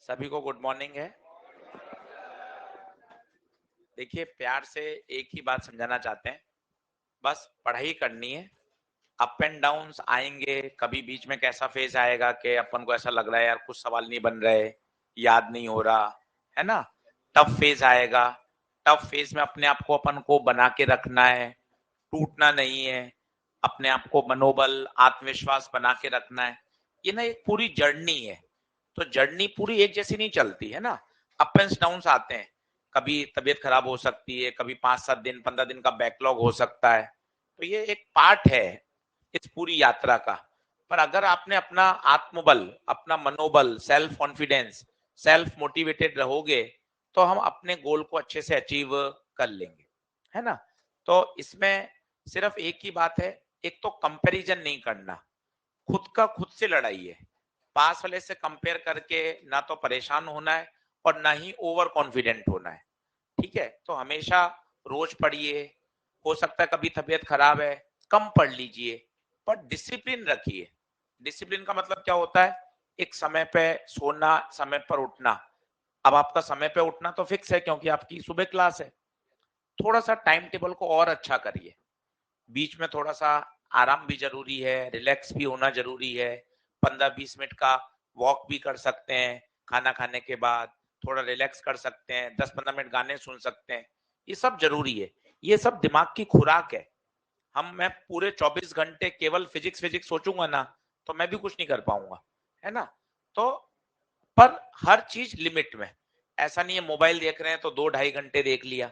सभी को good morning है। देखिए, प्यार से एक ही बात समझाना चाहते हैं, बस पढ़ाई करनी है। अप एंड डाउन्स आएंगे, कभी बीच में कैसा फेज आएगा कि अपन को ऐसा लग रहा है यार कुछ सवाल नहीं बन रहे, याद नहीं हो रहा है ना। टफ फेज आएगा, टफ फेज में अपने आप को अपन को बना के रखना है, टूटना नहीं है, अपने आप को मनोबल आत्मविश्वास बना के रखना है। ये ना एक पूरी जर्नी है, तो जर्नी पूरी एक जैसी नहीं चलती है ना। अप एंड डाउन्स आते हैं, कभी तबीयत खराब हो सकती है, कभी 5-7 दिन 15 दिन का बैकलॉग हो सकता है। तो ये एक पार्ट है इस पूरी यात्रा का। पर अगर आपने अपना आत्मबल, अपना मनोबल, सेल्फ कॉन्फिडेंस, सेल्फ मोटिवेटेड रहोगे, तो हम अपने गोल को अच्छे से अचीव कर लेंगे, है ना। तो इसमें सिर्फ एक ही बात है, एक तो कंपैरिजन नहीं करना, खुद का खुद से लड़ाई है। पास वाले से कंपेयर करके ना तो परेशान होना है और ना ही ओवर कॉन्फिडेंट होना है। ठीक है, तो हमेशा रोज पढ़िए। हो सकता है कभी तबीयत खराब है, कम पढ़ लीजिए, पर डिसिप्लिन रखिए। डिसिप्लिन का मतलब क्या होता है? एक समय पे सोना, समय पर उठना। अब आपका समय पे उठना तो फिक्स है क्योंकि आपकी सुबह क्लास है। थोड़ा सा टाइम टेबल को और अच्छा करिए, बीच में थोड़ा सा आराम भी जरूरी है, रिलैक्स भी होना जरूरी है। 15-20 मिनट का वॉक भी कर सकते हैं, खाना खाने के बाद थोड़ा रिलैक्स कर सकते हैं, 10-15 मिनट गाने सुन सकते हैं। ये सब जरूरी है, ये सब दिमाग की खुराक है। मैं पूरे 24 घंटे केवल फिजिक्स फिजिक्स सोचूंगा ना, तो मैं भी कुछ नहीं कर पाऊंगा, है ना। तो पर हर चीज लिमिट में। ऐसा नहीं है मोबाइल देख रहे हैं तो 2-2.5 घंटे देख लिया,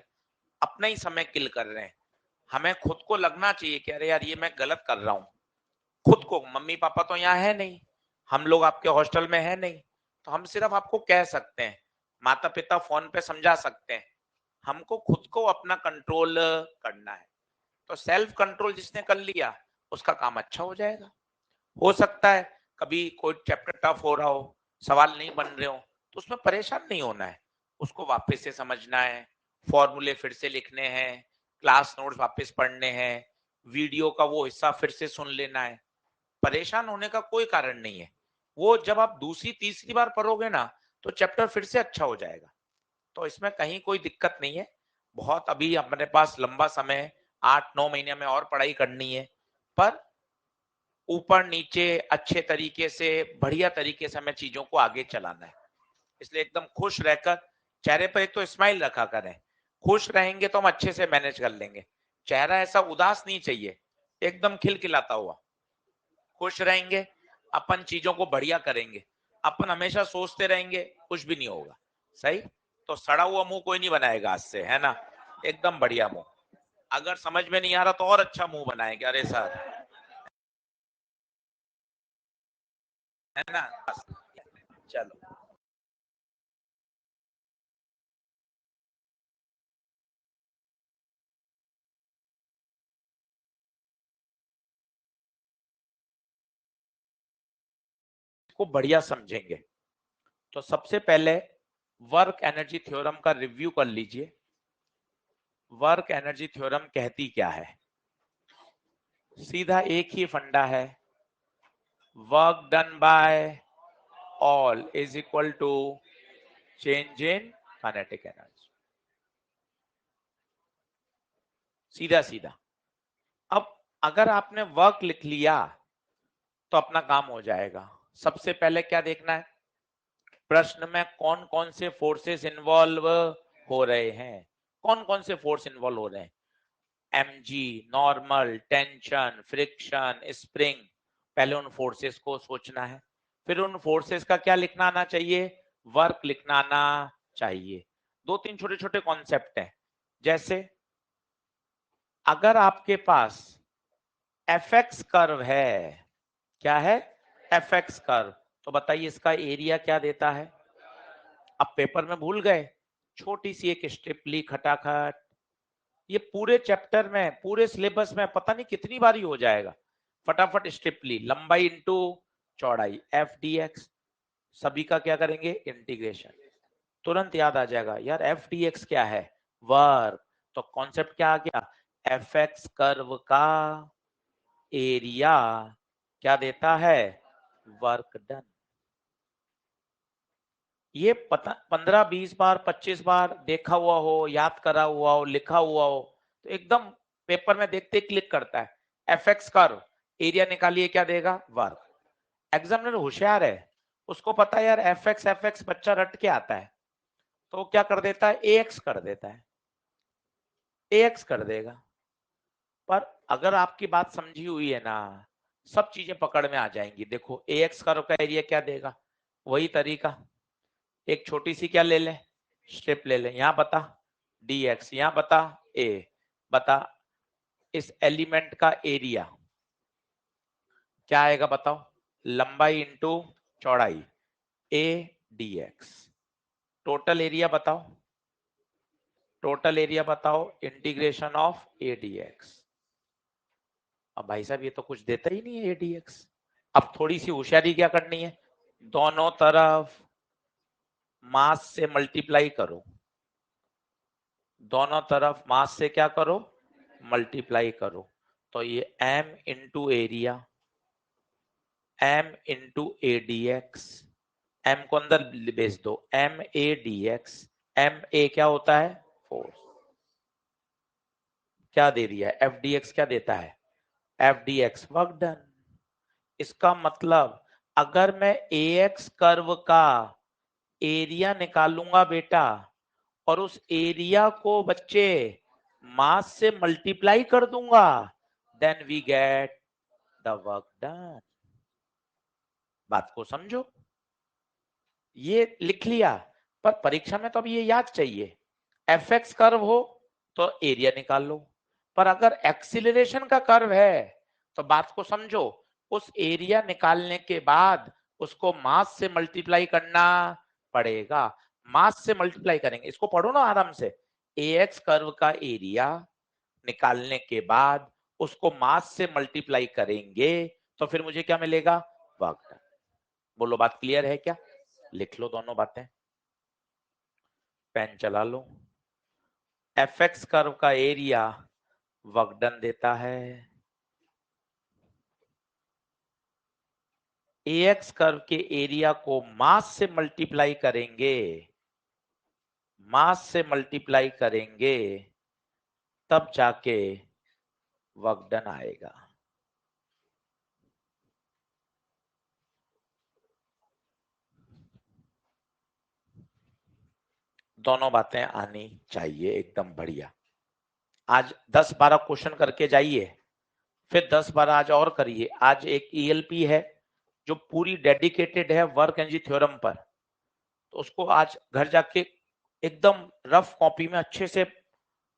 अपना ही समय किल कर रहे हैं। हमें खुद को लगना चाहिए कि अरे यार ये मैं गलत कर रहा हूँ। खुद को, मम्मी पापा तो यहाँ है नहीं, हम लोग आपके हॉस्टल में है नहीं, तो हम सिर्फ आपको कह सकते हैं, माता पिता फोन पे समझा सकते हैं। हमको खुद को अपना कंट्रोल करना है। तो सेल्फ कंट्रोल जिसने कर लिया, उसका काम अच्छा हो जाएगा। हो सकता है कभी कोई चैप्टर टफ हो रहा हो, सवाल नहीं बन रहे हो, तो उसमें परेशान नहीं होना है, उसको वापस से समझना है, फॉर्मूले फिर से लिखने हैं, क्लास नोट्स वापस पढ़ने हैं, वीडियो का वो हिस्सा फिर से सुन लेना है। परेशान होने का कोई कारण नहीं है। वो जब आप दूसरी तीसरी बार पढ़ोगे ना, तो चैप्टर फिर से अच्छा हो जाएगा। तो इसमें कहीं कोई दिक्कत नहीं है। बहुत अभी अपने पास लंबा समय, 8-9 महीने में और पढ़ाई करनी है, पर ऊपर नीचे अच्छे तरीके से, बढ़िया तरीके से हमें चीजों को आगे चलाना है। इसलिए एकदम खुश रहकर, चेहरे पर एक तो स्माइल रखा करें। खुश रहेंगे तो हम अच्छे से मैनेज कर लेंगे। चेहरा ऐसा उदास नहीं चाहिए, एकदम खिलखिलाता हुआ। खुश रहेंगे, अपन चीजों को बढ़िया करेंगे। अपन हमेशा सोचते रहेंगे, कुछ भी नहीं होगा। सही। तो सड़ा हुआ मुंह कोई नहीं बनाएगा आज से, है ना। एकदम बढ़िया मुंह। अगर समझ में नहीं आ रहा तो और अच्छा मुंह बनाएंगे, अरे सर, है ना। चलो। को बढ़िया समझेंगे, तो सबसे पहले वर्क एनर्जी थ्योरम का रिव्यू कर लीजिए। वर्क एनर्जी थ्योरम कहती क्या है? सीधा एक ही फंडा है, work done by all is equal to change in kinetic energy. सीधा सीधा। अब अगर आपने वर्क लिख लिया तो अपना काम हो जाएगा। सबसे पहले क्या देखना है? प्रश्न में कौन कौन से फोर्सेस इन्वॉल्व हो रहे हैं, कौन कौन से फोर्स इन्वॉल्व हो रहे हैं। mg, normal, tension, friction, spring. पहले उन फोर्सेस को सोचना है, फिर उन फोर्सेस का क्या लिखना आना चाहिए? वर्क लिखना आना चाहिए। 2-3 छोटे छोटे कॉन्सेप्ट हैं, जैसे अगर आपके पास एफएक्स कर्व है, क्या है? एफएक्स कर्व, तो बताइए इसका एरिया क्या देता है? अब पेपर में भूल गए, छोटी सी एक स्ट्रिप ली खटाखट। ये पूरे चैप्टर में, पूरे सिलेबस में पता नहीं कितनी बारी हो जाएगा। फटाफट स्ट्रिप ली, लंबाई इंटू चौड़ाई, एफ डी एक्स। सभी का क्या करेंगे? इंटीग्रेशन। तुरंत याद आ जाएगा यार, एफ डी एक्स क्या है? वर्क। तो कॉन्सेप्ट क्या आ गया? एफ एक्स कर्व का एरिया क्या देता है? Work done. ये पता 15-20 बार 25 बार देखा हुआ हो, याद करा हुआ हो, लिखा हुआ हो, तो एकदम पेपर में देखते क्लिक करता है। एफ एक्स कर्व, एरिया निकालिए, क्या देगा? वर्ग। एग्जामिनर होशियार है, उसको पता है यार एफ एक्स बच्चा रट के आता है, तो क्या कर देता है? ए एक्स कर देता है, ए एक्स कर देगा। पर अगर आपकी बात समझी हुई है ना, सब चीजें पकड़ में आ जाएंगी। देखो ए एक्स कर्व का एरिया क्या देगा? वही तरीका, एक छोटी सी क्या ले लें? स्ट्रिप ले लें। यहां बता डी एक्स, यहां बता ए, बता इस एलिमेंट का एरिया क्या आएगा बताओ? लंबाई इंटू चौड़ाई, A D x. Total area बताओ, टोटल एरिया बताओ, integration of A D x. अब भाई साहब ये तो कुछ देता ही नहीं है ए डी एक्स। अब थोड़ी सी होशियारी क्या करनी है, दोनों तरफ मास से मल्टीप्लाई करो, दोनों तरफ मास से क्या करो? मल्टीप्लाई करो। तो ये m into area, m into A D x, m को अंदर भेज दो, m A D x, m ए क्या होता है? फोर्स। क्या दे दिया है? एफ डी एक्स क्या देता है? F D x work done. इसका मतलब अगर मैं ए एक्स कर्व का एरिया निकालूंगा बेटा, और उस एरिया को बच्चे मास से मल्टीप्लाई कर दूंगा, then we get the work done. बात को समझो, ये लिख लिया, पर परीक्षा में तो अब ये याद चाहिए। एफ एक्स कर्व हो तो एरिया निकाल लो, पर अगर एक्सीलरेशन का कर्व है तो बात को समझो, उस एरिया निकालने के बाद उसको मास से मल्टीप्लाई करना पड़ेगा। मास से मल्टीप्लाई करेंगे, इसको पढ़ो ना आराम से। ए एक्स कर्व का एरिया निकालने के बाद उसको मास से मल्टीप्लाई करेंगे तो फिर मुझे क्या मिलेगा? Work done. बोलो बात क्लियर है क्या? लिख लो दोनों बातें, पेन चला लो। एफ एक्स कर्व का एरिया वर्क डन देता है, ए एक्स कर्व के एरिया को मास से मल्टीप्लाई करेंगे, मास से मल्टीप्लाई करेंगे, तब जाके वर्क डन आएगा। दोनों बातें आनी चाहिए, एकदम बढ़िया। आज 10-12 क्वेश्चन करके जाइए, फिर 10-12 आज और करिए। आज एक ईएलपी है जो पूरी डेडिकेटेड है वर्क एनर्जी थ्योरम पर, तो उसको आज घर जाके एकदम रफ कॉपी में अच्छे से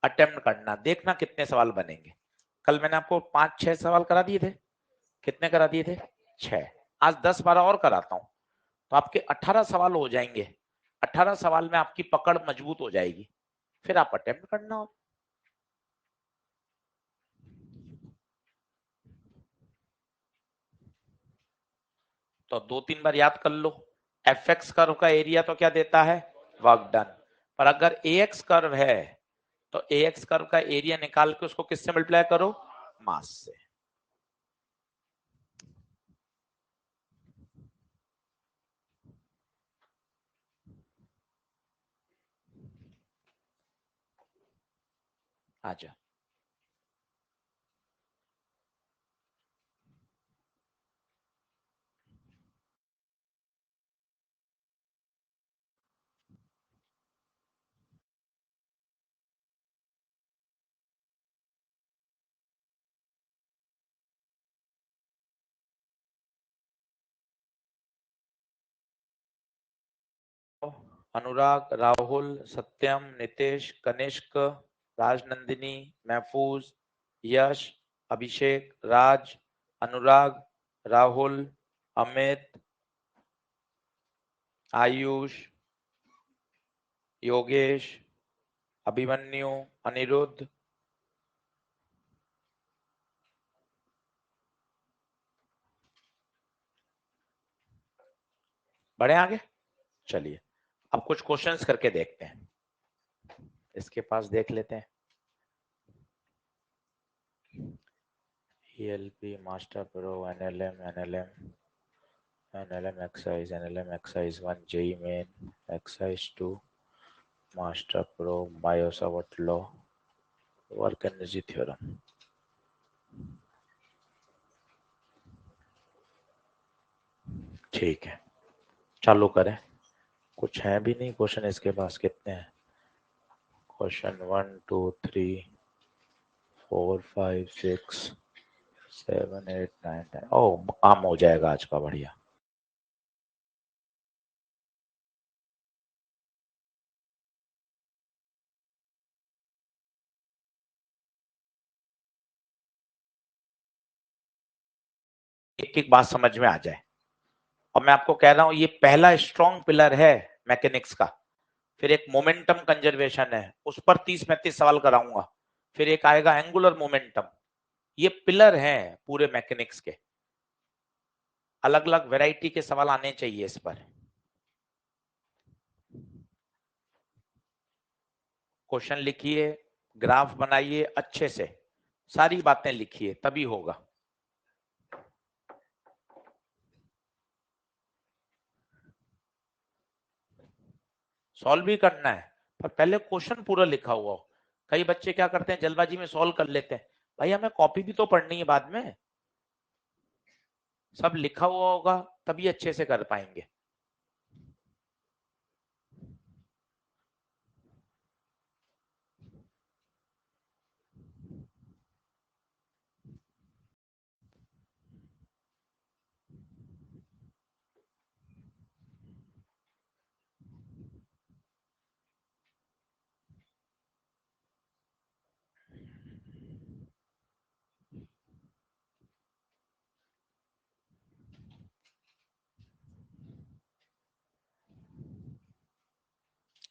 अटेम्प्ट करना, देखना कितने सवाल बनेंगे। कल मैंने आपको 5-6 सवाल करा दिए थे, कितने करा दिए थे? 6। आज 10-12 और कराता हूं, तो आपके 18 सवाल हो जाएंगे। 18 सवाल में आपकी पकड़ मजबूत हो जाएगी, फिर आप अटेम्प्ट करना हो। तो 2-3 बार याद कर लो। एफ एक्स कर्व का एरिया तो क्या देता है? Work done. पर अगर ए एक्स कर्व है तो ए एक्स कर्व का एरिया निकाल के उसको किससे मल्टीप्लाई करो? मास से। आजा। अनुराग, राहुल, सत्यम, नितेश, कनिष्क, राजनंदिनी, महफूज, यश, अभिषेक, राज, अनुराग, राहुल, अमित, आयुष, योगेश, अभिमन्यु, अनिरुद्ध। बढ़े आगे? चलिए अब कुछ क्वेश्चंस करके देखते हैं, इसके पास देख लेते हैं। ELP, master pro, NLM, NLM exercise 1 JEE main exercise 2 master pro Biot-Savart law work energy theorem। ठीक है, चालू करें। कुछ है भी नहीं क्वेश्चन इसके पास। कितने हैं क्वेश्चन? 1 2 3 4 5 6 7 8 9 10। ओ, काम हो जाएगा आज का। बढ़िया। एक एक बात समझ में आ जाए। और मैं आपको कह रहा हूं ये पहला स्ट्रॉन्ग पिलर है मैकेनिक्स का। फिर एक मोमेंटम कंजर्वेशन है, उस पर 30-35 सवाल कराऊंगा। फिर एक आएगा एंगुलर मोमेंटम। ये पिलर हैं पूरे मैकेनिक्स के। अलग अलग वैरायटी के सवाल आने चाहिए इस पर। क्वेश्चन लिखिए, ग्राफ बनाइए अच्छे से, सारी बातें लिखिए, तभी होगा। सॉल्व भी करना है, पर पहले क्वेश्चन पूरा लिखा हुआ हो। कई बच्चे क्या करते हैं, जल्दबाजी में सॉल्व कर लेते हैं। भाई हमें कॉपी भी तो पढ़नी है बाद में। सब लिखा हुआ होगा तभी अच्छे से कर पाएंगे।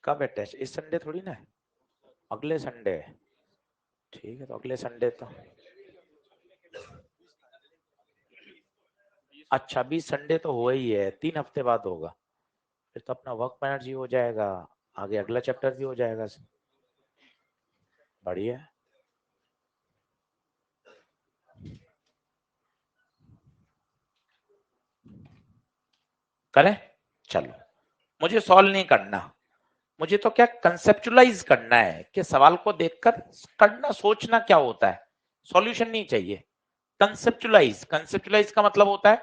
कब है टेस्ट? इस संडे थोड़ी ना है, अगले संडे है। ठीक है, तो अगले संडे तो अच्छा 20 संडे तो हुआ ही है, 3 हफ्ते बाद होगा। फिर तो अपना वर्क एनर्जी हो जाएगा, आगे अगला चैप्टर भी हो जाएगा। बढ़िया। करें? चलो, मुझे सॉल्व नहीं करना, मुझे तो क्या कंसेप्चुलाइज करना है कि सवाल को देखकर करना, सोचना क्या होता है। सॉल्यूशन नहीं चाहिए। कंसेप्चुलाइज, कंसेप्चुलाइज का मतलब होता है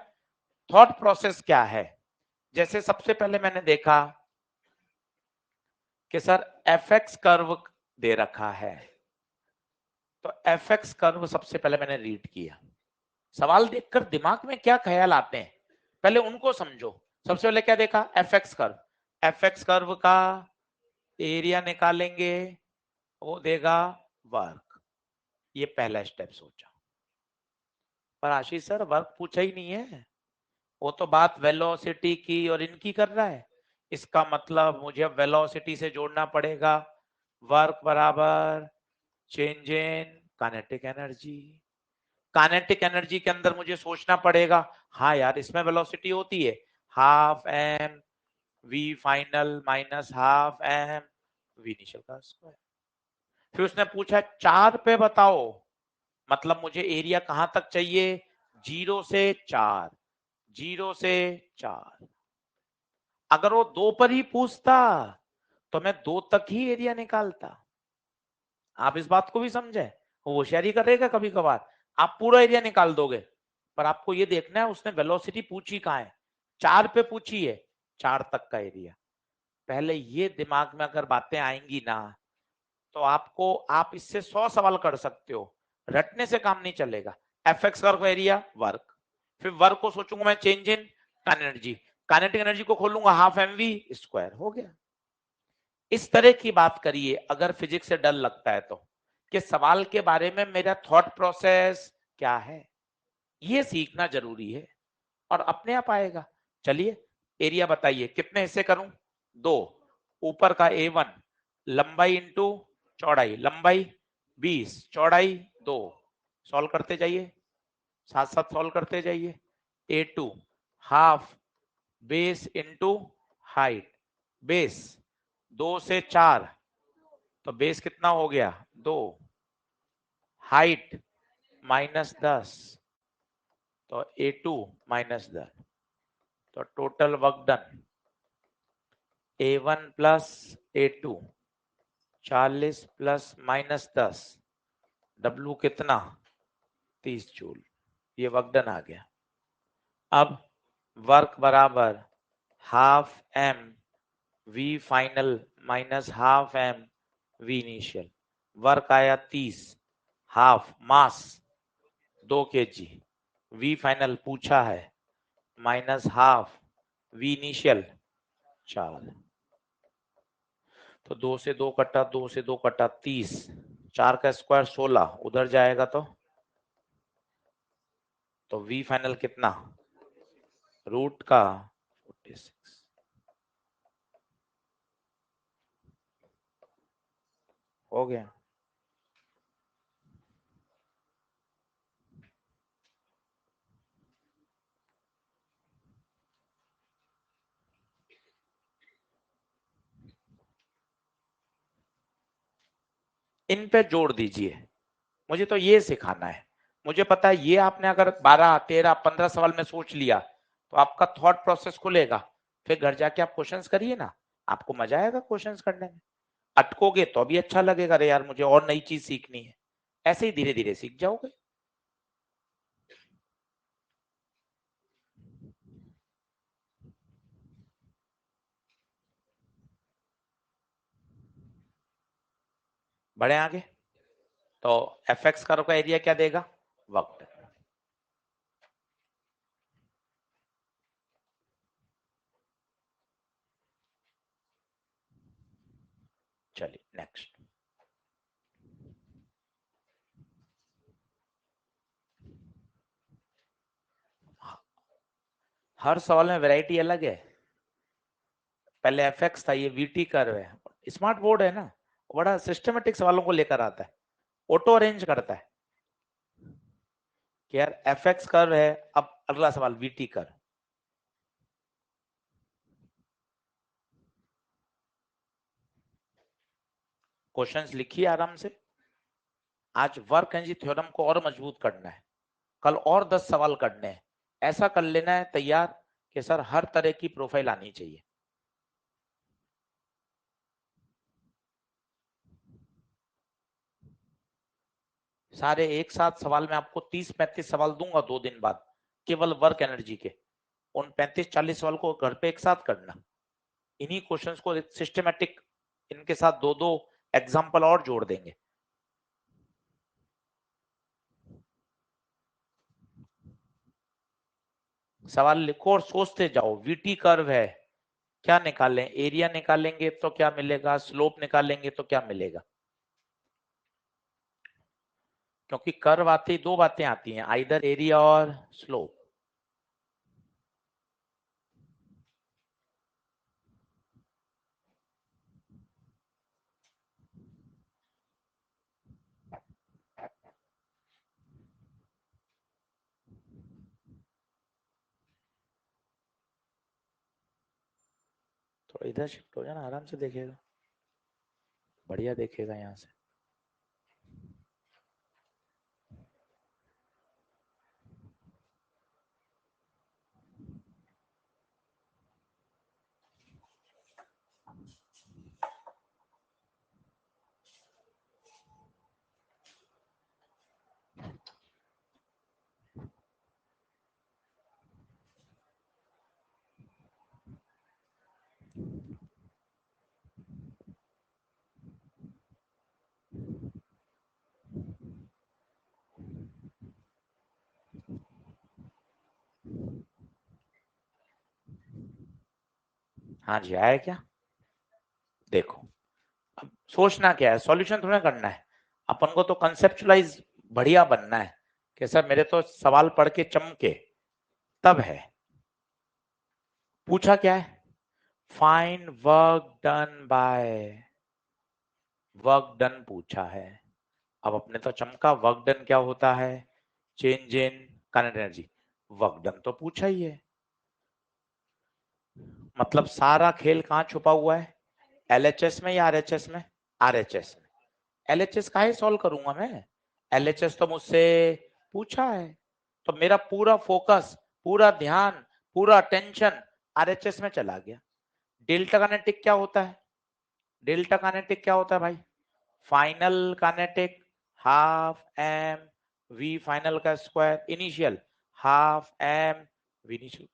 थॉट प्रोसेस क्या है। जैसे सबसे पहले मैंने देखा कि सर एफ एक्स कर्व दे रखा है, तो एफ एक्स कर्व सबसे पहले मैंने रीड किया। सवाल देखकर दिमाग में क्या ख्याल आते हैं पहले उनको समझो। सबसे पहले क्या देखा? F x curve. F x curve का एरिया निकालेंगे, वो देगा वर्क। ये पहला स्टेप सोचा। पर आशीष सर वर्क पूछा ही नहीं है, वो तो बात वेलोसिटी की और इनकी कर रहा है। इसका मतलब मुझे अब वेलोसिटी से जोड़ना पड़ेगा। वर्क बराबर change in kinetic energy. Kinetic energy के अंदर मुझे सोचना पड़ेगा, हाँ यार इसमें वेलोसिटी होती है half M V final minus half M V initial का स्क्वायर। फिर उसने पूछा 4 पे बताओ, मतलब मुझे एरिया कहां तक चाहिए? 0 से 4, 0 से 4। अगर वो 2 पर ही पूछता तो मैं 2 तक ही एरिया निकालता। आप इस बात को भी समझे, वो होशियारी करेगा कभी कभार। आप पूरा एरिया निकाल दोगे, पर आपको ये देखना है उसने वेलोसिटी पूछी कहां है। 4 पे पूछी है, 4 तक का एरिया। पहले ये दिमाग में अगर बातें आएंगी ना, तो आपको, आप इससे 100 सवाल कर सकते हो। रटने से काम नहीं चलेगा। F x curve area work, फिर वर्क को सोचूंगा मैं change in energy, kinetic energy को खोलूंगा हाफ एम वी स्क्वायर, हो गया। इस तरह की बात करिए अगर फिजिक्स से डर लगता है तो, कि सवाल के बारे में मेरा थॉट प्रोसेस क्या है, ये सीखना जरूरी है और अपने आप आएगा। चलिए एरिया बताइए, कितने हिस्से करूं? 2। ऊपर का A1 लंबाई इंटू चौड़ाई, लंबाई 20, चौड़ाई 2। सॉल्व करते जाइए, साथ साथ सॉल्व करते जाइए। A2 half base into height, base 2 से 4, तो बेस कितना हो गया? 2। हाइट -10, तो A2 -10। तो total work done A1 plus A2 40 plus -10 W कितना 30 जूल, ये वर्क डन आ गया। अब वर्क बराबर half m v final minus half m v initial, work आया 30, हाफ मास 2 kg, v फाइनल पूछा है माइनस हाफ v इनिशियल 4, तो 2 से 2 कटा, 2 से 2 कटा 30, 4 का स्क्वायर 16, उधर जाएगा तो v फाइनल कितना रूट का 46, हो गया। इन पे जोड़ दीजिए, मुझे तो ये सिखाना है। मुझे पता है ये आपने अगर 12, 13, 15 सवाल में सोच लिया तो आपका थॉट प्रोसेस खुलेगा, फिर घर जाके आप क्वेश्चंस करिए ना, आपको मजा आएगा क्वेश्चंस करने में। अटकोगे तो भी अच्छा लगेगा, अरे यार मुझे और नई चीज सीखनी है, ऐसे ही धीरे धीरे सीख जाओगे। बढ़े आगे, तो एफ एक्स कर्व का एरिया क्या देगा वक्त। चलिए नेक्स्ट, हर सवाल में वैरायटी अलग है। पहले एफ एक्स था, ये वीटी कर्व है। स्मार्ट बोर्ड है ना, बड़ा सिस्टमेटिक सवालों को लेकर आता है, ऑटो अरेंज करता है कि यार एफ एक्स कर्व है, अब अगला सवाल वीटी कर्व। क्वेश्चंस लिखिए आराम से, आज वर्क एनर्जी थ्योरम को और मजबूत करना है, कल और 10 सवाल करने हैं, ऐसा कर लेना है तैयार कि सर हर तरह की प्रोफाइल आनी चाहिए। सारे एक साथ सवाल में आपको 30-35 सवाल दूंगा 2 दिन बाद, केवल वर्क एनर्जी के। उन 35-40 सवाल को घर पे एक साथ करना, इन्हीं क्वेश्चंस को सिस्टमेटिक, इनके साथ 2-2 एग्जाम्पल और जोड़ देंगे। सवाल लिखो और सोचते जाओ, वीटी कर्व है, क्या निकालें, एरिया निकालेंगे तो क्या मिलेगा, स्लोप निकालेंगे तो क्या मिलेगा। क्योंकि कर्व आते ही 2 बातें आती हैं, आइदर एरिया और स्लोप। तो इधर शिफ्ट हो जाना, आराम से देखेगा, बढ़िया देखेगा यहाँ से। हाँ जी, आया क्या? देखो, अब सोचना क्या है, सॉल्यूशन थोड़ा करना है, अपन को तो कंसेप्चुअलाइज बढ़िया बनना है कि सर मेरे तो सवाल पढ़ के चमके, तब है। पूछा क्या है, find work done bye, work done पूछा है। अब अपने तो चमका, वर्क डन क्या होता है, change in kinetic energy, work done तो पूछा ही है। मतलब सारा खेल कहाँ छुपा हुआ है, एलएचएस में या आरएचएस में, आरएचएस में। एलएचएस काहे सॉल्व करूंगा मैं, एलएचएस तो मुझसे पूछा है, तो मेरा पूरा फोकस, पूरा ध्यान, पूरा टेंशन आरएचएस में चला गया। डेल्टा काइनेटिक क्या होता है? डेल्टा काइनेटिक क्या होता है भाई? Final kinetic half M V final का square initial half M V initial.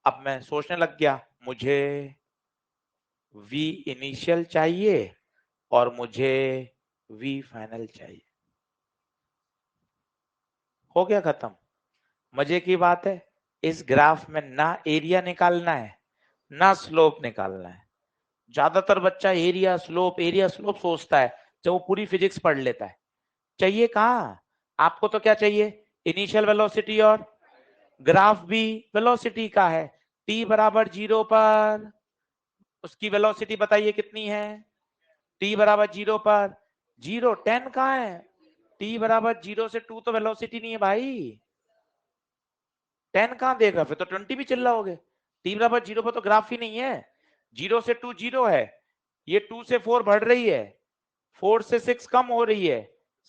अब मैं सोचने लग गया, मुझे वी इनिशियल चाहिए और मुझे वी फाइनल चाहिए। हो गया खत्म। मजे की बात है, इस ग्राफ में ना एरिया निकालना है ना स्लोप निकालना है। ज्यादातर बच्चा एरिया स्लोप सोचता है जब वो पूरी फिजिक्स पढ़ लेता है। चाहिए कहाँ आपको? तो क्या चाहिए? इनिशियल वेलोसिटी, और ग्राफ भी वेलोसिटी का है। t बराबर 0 पर उसकी वेलोसिटी बताइए कितनी है? t बराबर 0 पर 0 10 कहाँ है? t बराबर 0 से 2 तो वेलोसिटी नहीं है भाई। 10 कहाँ देख रहा? फिर तो 20 भी चिल्ला होगे। t बराबर 0 पर तो ग्राफ ही नहीं है। 0 से 2 0 है, ये 2 से 4 बढ़ रही है, 4 से 6 कम हो रही है,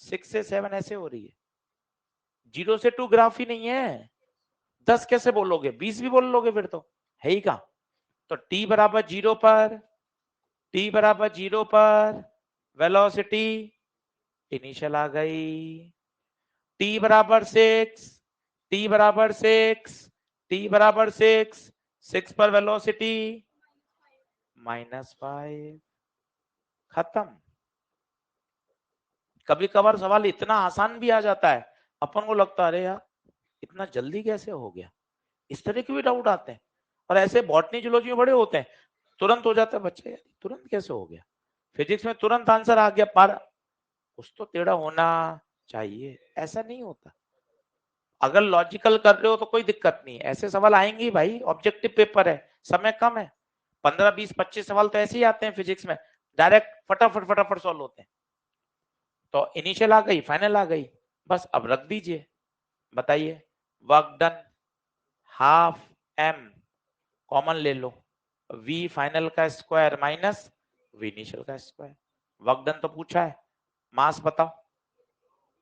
6 से 7 ऐसे हो रही है। 0 से 2 ग्राफ ही नहीं है। 10 कैसे बोलोगे? 20 भी बोल लोगे फिर तो, है ही कहां? तो t बराबर 0 पर, t बराबर 0 पर वेलोसिटी इनिशियल आ गई। t बराबर 6, t बराबर 6, t बराबर 6, 6 पर वेलोसिटी -5। खत्म। कभी कभार सवाल इतना आसान भी आ जाता है, अपन को लगता है अरे यार इतना जल्दी कैसे हो गया। इस तरह के भी डाउट आते हैं, और ऐसे बॉटनी जूलॉजी में बड़े होते हैं, तुरंत हो जाता है बच्चे यार तुरंत कैसे हो गया। फिजिक्स में तुरंत आंसर आ गया, पर कुछ तो टेढ़ा होना चाहिए, ऐसा नहीं होता। अगर लॉजिकल कर रहे हो तो कोई दिक्कत नहीं है, ऐसे सवाल आएंगे भाई, ऑब्जेक्टिव पेपर है, समय कम है। 15 20 25 सवाल तो ऐसे ही आते हैं फिजिक्स में, डायरेक्ट फटाफट फटाफट सॉल्व होते हैं। तो इनिशियल आ गई, फाइनल आ गई, बस अब रख दीजिए। बताइए work done half M common ले लो, v फाइनल का स्क्वायर माइनस v इनिशियल का स्क्वायर। वर्क डन तो पूछा है, मास बताओ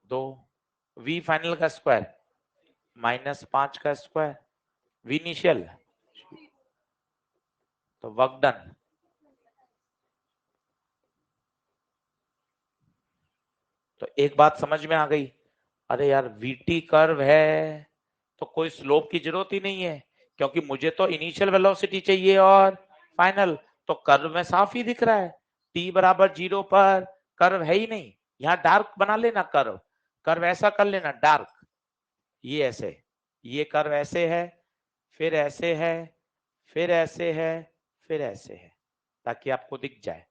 2, v फाइनल का स्क्वायर -5 का स्क्वायर, v इनिशियल तो वर्क डन। तो एक बात समझ में आ गई, अरे यार vt कर्व है तो कोई स्लोप की जरूरत ही नहीं है, क्योंकि मुझे तो इनिशियल वेलोसिटी चाहिए और फाइनल। तो कर्व में साफ ही दिख रहा है, t बराबर 0 पर कर्व है ही नहीं। यहाँ डार्क बना लेना कर्व, कर्व ऐसा कर लेना डार्क, ये ऐसे, ये कर्व ऐसे है, फिर ऐसे है, फिर ऐसे है, फिर ऐसे है, ताकि आपको दिख जाए।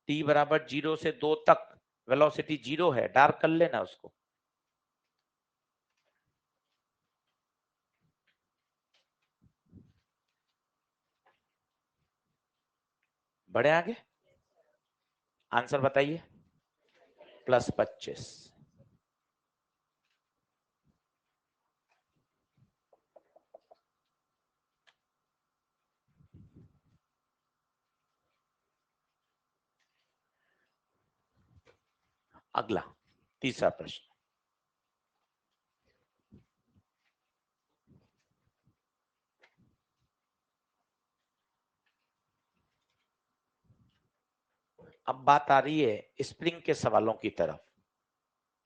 t बराबर 0 से 2 तक वेलोसिटी 0 है, डार्क कर लेना उसको। बढ़े आगे, आंसर बताइए। +25। अगला तीसरा प्रश्न, अब बात आ रही है स्प्रिंग के सवालों की तरफ।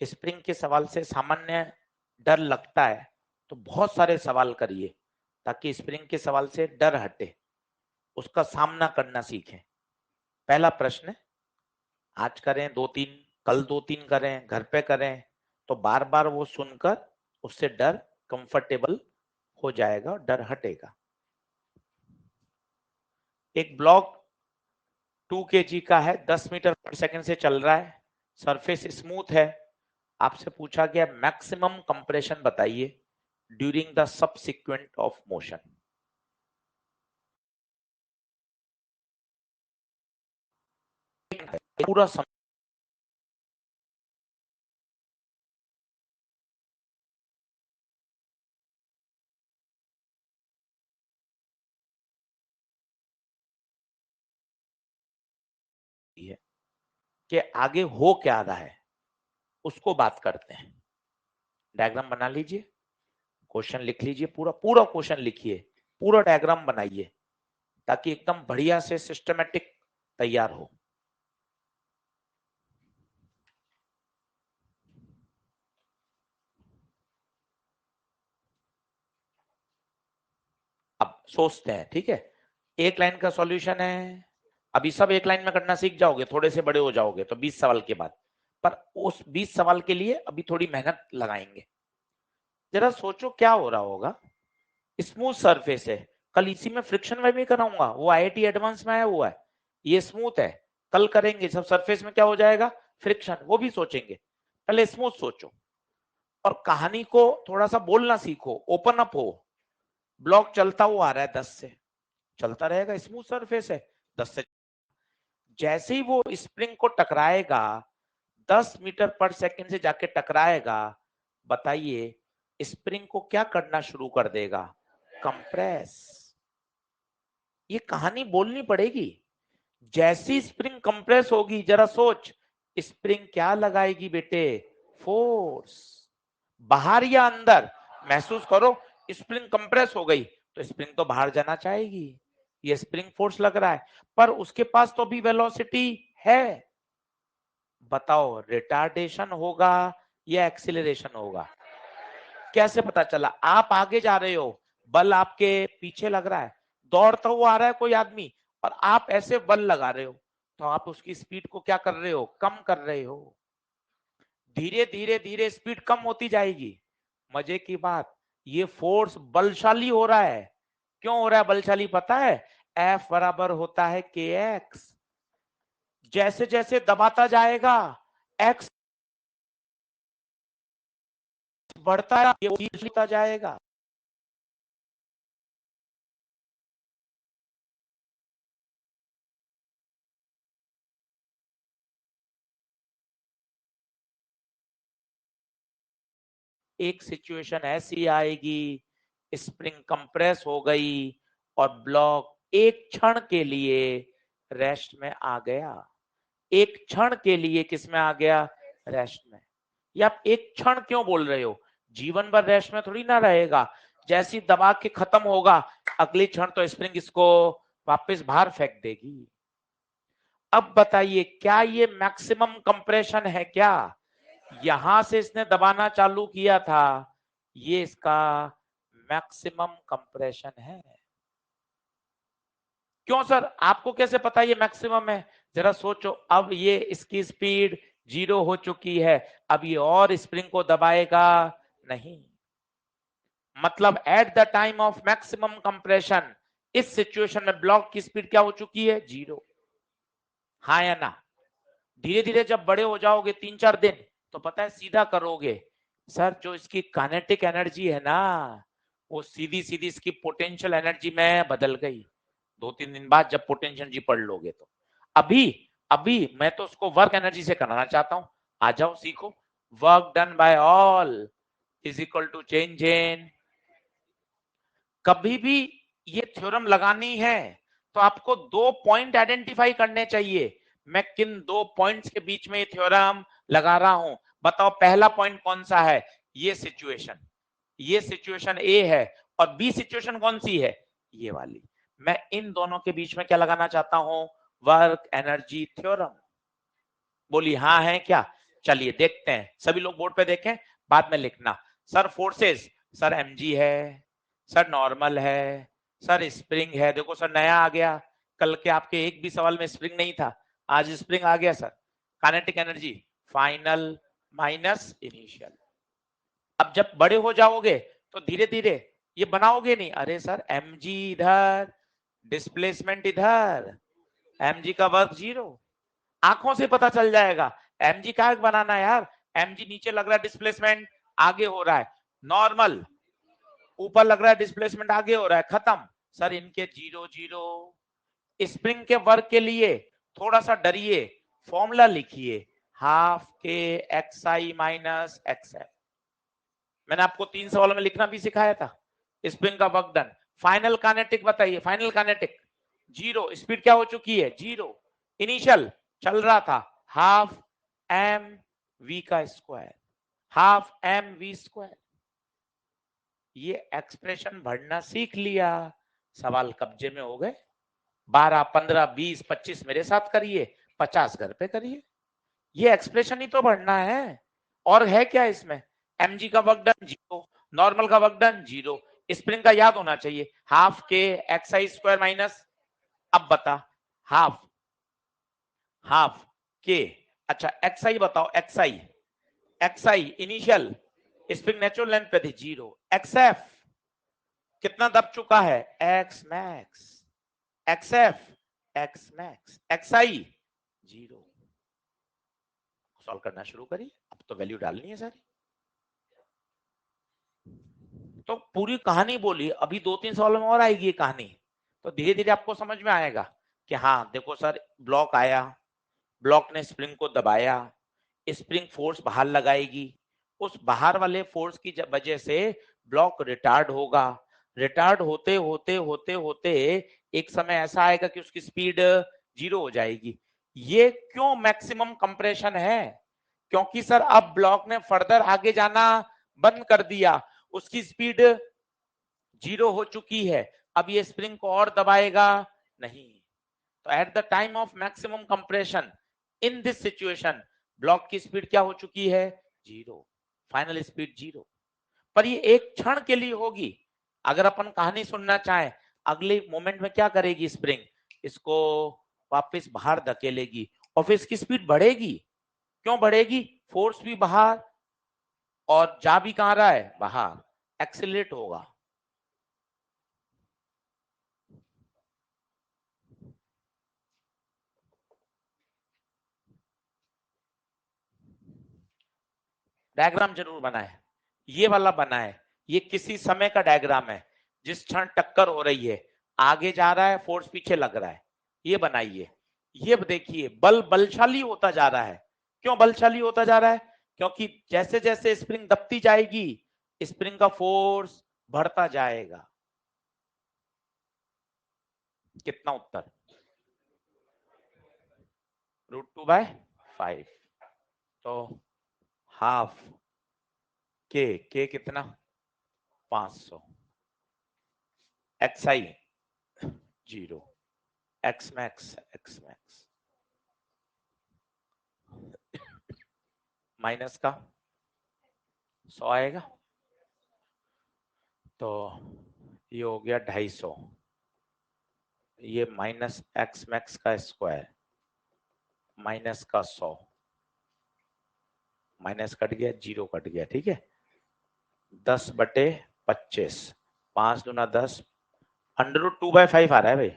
स्प्रिंग के सवाल से सामान्य डर लगता है, तो बहुत सारे सवाल करिए ताकि स्प्रिंग के सवाल से डर हटे, उसका सामना करना सीखें। पहला प्रश्न, आज करें 2 3, कल 2 3 करें, घर पे करें, तो बार बार वो सुनकर उससे डर कंफर्टेबल हो जाएगा और डर हटेगा। एक ब्लॉक 2 kg का है, 10 मीटर पर सेकंड से चल रहा है, सरफेस स्मूथ है। आपसे पूछा गया मैक्सिमम कंप्रेशन बताइए during the subsequent of motion. पूरा है कि आगे हो क्या रहा है, उसको बात करते हैं। डायग्राम बना लीजिए। क्वेश्चन लिख लीजिए, पूरा पूरा क्वेश्चन लिखिए, पूरा डायग्राम बनाइए, ताकि एकदम बढ़िया से सिस्टमेटिक तैयार हो। अब सोचते हैं, ठीक है, एक लाइन का सॉल्यूशन है, अभी सब एक लाइन में करना सीख जाओगे, थोड़े से बड़े हो जाओगे तो 20 सवाल के बाद, पर उस 20 सवाल के लिए अभी थोड़ी मेहनत लगाएंगे। जरा सोचो क्या हो रहा होगा, स्मूथ सरफेस है, कल इसी में फ्रिक्शन में भी कराऊंगा, वो आईआईटी एडवांस में आया हुआ है, ये स्मूथ है, कल करेंगे सब सरफेस में क्या हो जाएगा, फ्रिक्शन, वो भी सोचेंगे। पहले स्मूथ सोचो और कहानी को थोड़ा सा बोलना सीखो, ओपन अप हो। ब्लॉक चलता हुआ आ रहा है 10 से, चलता रहेगा, स्मूथ सरफेस है, 10 से जैसे ही वो स्प्रिंग को टकराएगा, 10 मीटर पर सेकंड से जाके टकराएगा, बताइए स्प्रिंग को क्या करना शुरू कर देगा, कंप्रेस। ये कहानी बोलनी पड़ेगी। जैसी स्प्रिंग कंप्रेस होगी, जरा सोच, स्प्रिंग क्या लगाएगी बेटे, फोर्स, बाहर या अंदर, महसूस करो, स्प्रिंग कंप्रेस हो गई तो स्प्रिंग तो बाहर जाना चाहेगी, ये स्प्रिंग फोर्स लग रहा है, पर उसके पास तो भी वेलोसिटी है। बताओ रिटार्डेशन होगा या एक्सीलरेशन होगा, कैसे पता चला, आप आगे जा रहे हो, बल आपके पीछे लग रहा है, दौड़ता हुआ आ रहा है कोई आदमी और आप ऐसे बल लगा रहे हो, तो आप उसकी स्पीड को क्या कर रहे हो, कम कर रहे हो। धीरे धीरे धीरे स्पीड कम होती जाएगी। मजे की बात, ये फोर्स बलशाली हो रहा है। क्यों हो रहा है बलशाली पता है, F बराबर होता है kx, जैसे जैसे दबाता जाएगा x बढ़ता है, ये जाएगा। एक सिचुएशन ऐसी आएगी, स्प्रिंग कंप्रेस हो गई और ब्लॉक एक क्षण के लिए रेस्ट में आ गया, एक क्षण के लिए किस में आ गया, रेस्ट में। या आप एक क्षण क्यों बोल रहे हो, जीवन भर रेस्ट में थोड़ी ना रहेगा, जैसी दबा के खत्म होगा अगली क्षण तो स्प्रिंग इसको वापस बाहर फेंक देगी। अब बताइए क्या ये मैक्सिमम कंप्रेशन है क्या, यहां से इसने दबाना चालू किया था, ये इसका मैक्सिमम कंप्रेशन है। क्यों सर, आपको कैसे पता ये मैक्सिमम है, जरा सोचो, अब ये इसकी स्पीड 0 हो चुकी है, अब ये और स्प्रिंग को दबाएगा नहीं, मतलब at the time of maximum compression इस सिचुएशन में ब्लॉक की स्पीड क्या हो चुकी है, 0। हाँ या ना, धीरे धीरे जब बड़े हो जाओगे 3-4 दिन तो पता है सीधा करोगे, सर जो इसकी काइनेटिक एनर्जी है ना, वो सीधी सीधी इसकी पोटेंशियल एनर्जी में बदल गई। 2-3 दिन बाद जब पोटेंशियल एनर्जी पढ़ लोगे तो, अभी अभी मैं तो उसको वर्क एनर्जी से कराना चाहता हूं, आ जाओ सीखो। Work done by all is equal to change in, कभी भी ये थ्योरम लगानी है तो आपको 2 पॉइंट आइडेंटिफाई करने चाहिए, मैं किन 2 पॉइंट्स के बीच में ये थ्योरम लगा रहा हूं, बताओ पहला पॉइंट कौन सा है, ये सिचुएशन ए है, और बी सिचुएशन कौन सी है, ये वाली। मैं इन दोनों के बीच में क्या लगाना चाहता हूं, वर्क एनर्जी थ्योरम। बोली हाँ है क्या, चलिए देखते हैं, सभी लोग बोर्ड पे देखें, बाद में लिखना। सर फोर्सेस, सर mg है, सर नॉर्मल है, सर स्प्रिंग है, देखो सर नया आ गया, कल के आपके एक भी सवाल में स्प्रिंग नहीं था, आज स्प्रिंग आ गया sir. Kinetic energy final minus initial. अब जब बड़े हो जाओगे तो धीरे धीरे ये बनाओगे नहीं, अरे सर mg इधर, डिस्प्लेसमेंट इधर, mg का वर्क 0, आंखों से पता चल जाएगा। mg का बनाना यार, mg नीचे लग रहा है डिस्प्लेसमेंट आगे हो रहा है, नॉर्मल ऊपर लग रहा है डिस्प्लेसमेंट आगे हो रहा है, खत्म। सर इनके 0-0। स्प्रिंग के वर्क के लिए थोड़ा सा डरिए, फॉर्मूला लिखिए, हाफ के एक्स आई माइनस एक्स एफ। मैंने आपको 3 सवालों में लिखना भी सिखाया था। स्प्रिंग का वर्क डन, फाइनल काइनेटिक बताइए, फाइनल काइनेटिक 0, स्पीड क्या हो चुकी है 0, इनिशियल चल रहा था हाफ एम वी का square, half M V square. ये एक्सप्रेशन भरना सीख लिया, सवाल कब्जे में हो गए। 12, 15, 20, 25 मेरे साथ करिए, 50 घर पे करिए। ये एक्सप्रेशन ही तो भरना है, और है क्या इसमें? mg का वर्क डन 0, नॉर्मल का वर्क डन 0, स्प्रिंग का याद होना चाहिए हाफ के xi स्क्वायर माइनस, अब बता हाफ के, अच्छा xi बताओ, xi initial spring natural length पे थी 0, xf कितना दब चुका है, x max, xf x max, xi 0। Solve करना शुरू करिए, अब तो वैल्यू डालनी है सारी। तो पूरी कहानी बोली, अभी 2-3 सवालों में और आएगी ये कहानी, तो धीरे धीरे आपको समझ में आएगा कि हाँ देखो सर, ब्लॉक आया, ब्लॉक ने स्प्रिंग को दबाया, स्प्रिंग फोर्स बाहर लगाएगी, उस बाहर वाले फोर्स की वजह से ब्लॉक रिटार्ड होगा, रिटार्ड होते होते होते होते एक समय ऐसा आएगा कि उसकी स्पीड 0 हो जाएगी। ये क्यों मैक्सिमम कंप्रेशन है? क्योंकि सर अब ब्लॉक ने फर्दर आगे जाना बंद कर दिया, उसकी स्पीड 0 हो चुकी है, अब ये स्प्रिंग को और दबाएगा नहीं। तो at the time of maximum compression in this situation block की स्पीड क्या हो चुकी है, 0, फाइनल स्पीड 0। पर ये एक क्षण के लिए होगी। अगर अपन कहानी सुनना चाहें, अगले मोमेंट में क्या करेगी स्प्रिंग, इसको वापस बाहर धकेलेगी और फिर इसकी स्पीड बढ़ेगी। क्यों बढ़ेगी? फोर्स भी बाहर और जा भी कहां रहा है, बाहर, एक्सीलरेट होगा। डायग्राम जरूर बनाए, ये वाला बनाए, ये किसी समय का डायग्राम है, जिस क्षण टक्कर हो रही है, आगे जा रहा है, फोर्स पीछे लग रहा है, ये बनाइए। ये देखिए बल बलशाली होता जा रहा है। क्यों बलशाली होता जा रहा है? क्योंकि जैसे जैसे स्प्रिंग दबती जाएगी, स्प्रिंग का फोर्स बढ़ता जाएगा। कितना उत्तर? √2/5। तो हाफ के कितना, 500, xi 0, x मैक्स माइनस का 100 आएगा, तो ये हो गया 250, ये माइनस एक्स मैक्स का स्क्वायर माइनस का 100, माइनस कट गया, 0 कट गया, ठीक है। 10/25, 5 दूना 10, √2/5 आ रहा है भाई।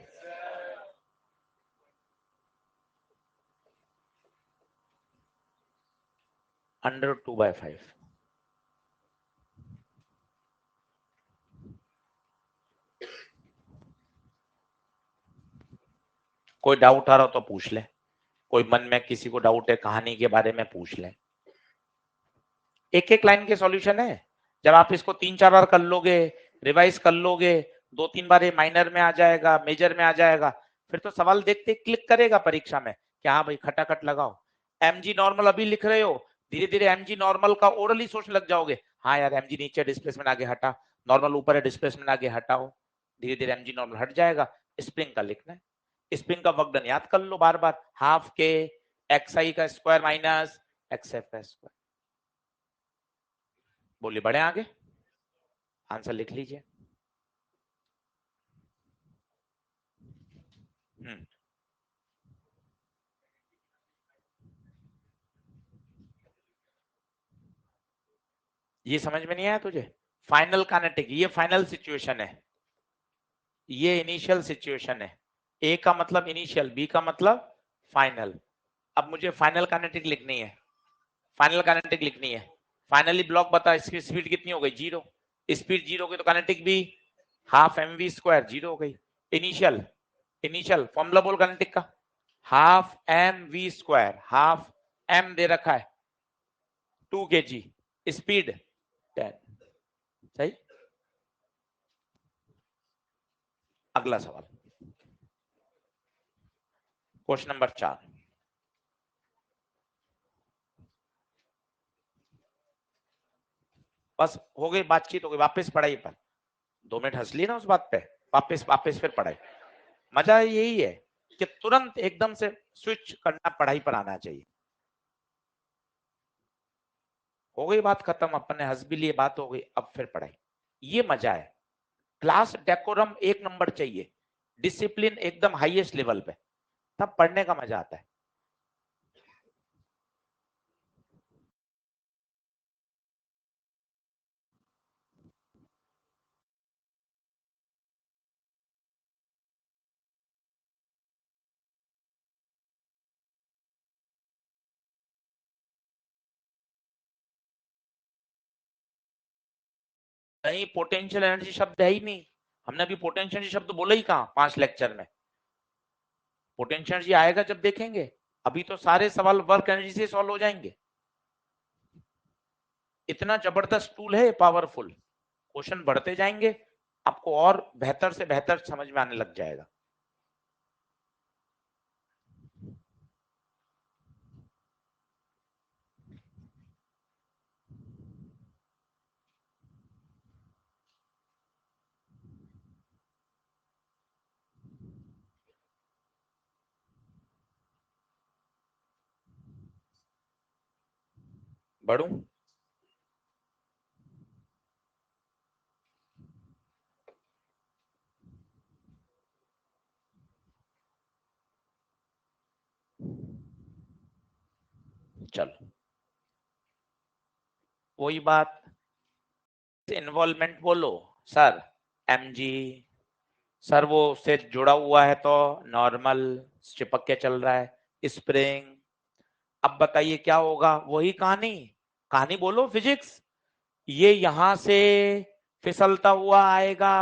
√2/5। कोई डाउट आ रहा हो तो पूछ ले, कोई मन में किसी को डाउट है कहानी के बारे में पूछ ले। एक एक लाइन के सॉल्यूशन है, जब आप इसको 3-4 बार कर लोगे, रिवाइज कर लोगे, 2-3 बार ये माइनर में आ जाएगा, मेजर में आ जाएगा, फिर तो सवाल देखते क्लिक करेगा परीक्षा में कि हाँ भाई खटाखट लगाओ। mg नॉर्मल अभी लिख रहे हो, धीरे धीरे mg नॉर्मल का ओरली सोच लग जाओगे, हाँ यार mg नीचे डिस्प्लेसमेंट आगे हटा, नॉर्मल ऊपर है डिस्प्लेसमेंट आगे हटाओ, धीरे धीरे mg नॉर्मल हट जाएगा। स्प्रिंग का लिखना है, स्प्रिंग का वर्क डन याद कर लो बार बार, हाफ के xi का स्क्वायर माइनस xf का स्क्वायर। बोलिए बढ़े आगे, आंसर लिख लीजिए। ये समझ में नहीं आया तुझे? फाइनल काइनेटिक, ये फाइनल सिचुएशन है, ये इनिशियल सिचुएशन है। ए का मतलब इनिशियल, बी का मतलब फाइनल। अब मुझे फाइनल काइनेटिक लिखनी है, फाइनल काइनेटिक लिखनी है। फाइनली ब्लॉक बता, इसकी स्पीड कितनी हो गई, 0, स्पीड 0 हो गई तो काइनेटिक भी हाफ mv स्क्वायर 0 हो गई। इनिशियल, इनिशियल फॉर्मूला बोल काइनेटिक का, half mv square, half m दे रखा है 2 kg, स्पीड 10, सही। अगला सवाल, क्वेश्चन नंबर 4। बस हो गई बातचीत, हो गई, वापस पढ़ाई पर 2 मिनट हंस ली ना उस बात पे, वापस वापस फिर पढ़ाई। मजा यही है कि तुरंत एकदम से स्विच करना, पढ़ाई पर आना चाहिए। हो गई बात खत्म, अपन ने हंस भी लिए, बात हो गई, अब फिर पढ़ाई। ये मजा है। क्लास डेकोरम 1 नंबर चाहिए, डिसिप्लिन एकदम हाईएस्ट लेवल पे, तब पढ़ने का मजा आता है। नहीं, पोटेंशियल एनर्जी शब्द है ही नहीं। हमने अभी पोटेंशियल एनर्जी शब्द बोला ही कहाँ 5 लेक्चर में। पोटेंशियल एनर्जी आएगा जब देखेंगे, अभी तो सारे सवाल वर्क एनर्जी से सॉल्व हो जाएंगे। इतना जबरदस्त टूल है, पावरफुल। क्वेश्चन बढ़ते जाएंगे, आपको और बेहतर से बेहतर समझ में आने लग जाएगा। बढ़ू? चलो, वही बात, इन्वॉल्वमेंट बोलो सर, एमजी सर, वो से जुड़ा हुआ है तो नॉर्मल चिपक के चल रहा है स्प्रिंग। अब बताइए क्या होगा, वही कहानी, कहानी बोलो फिजिक्स। ये यहां से फिसलता हुआ आएगा,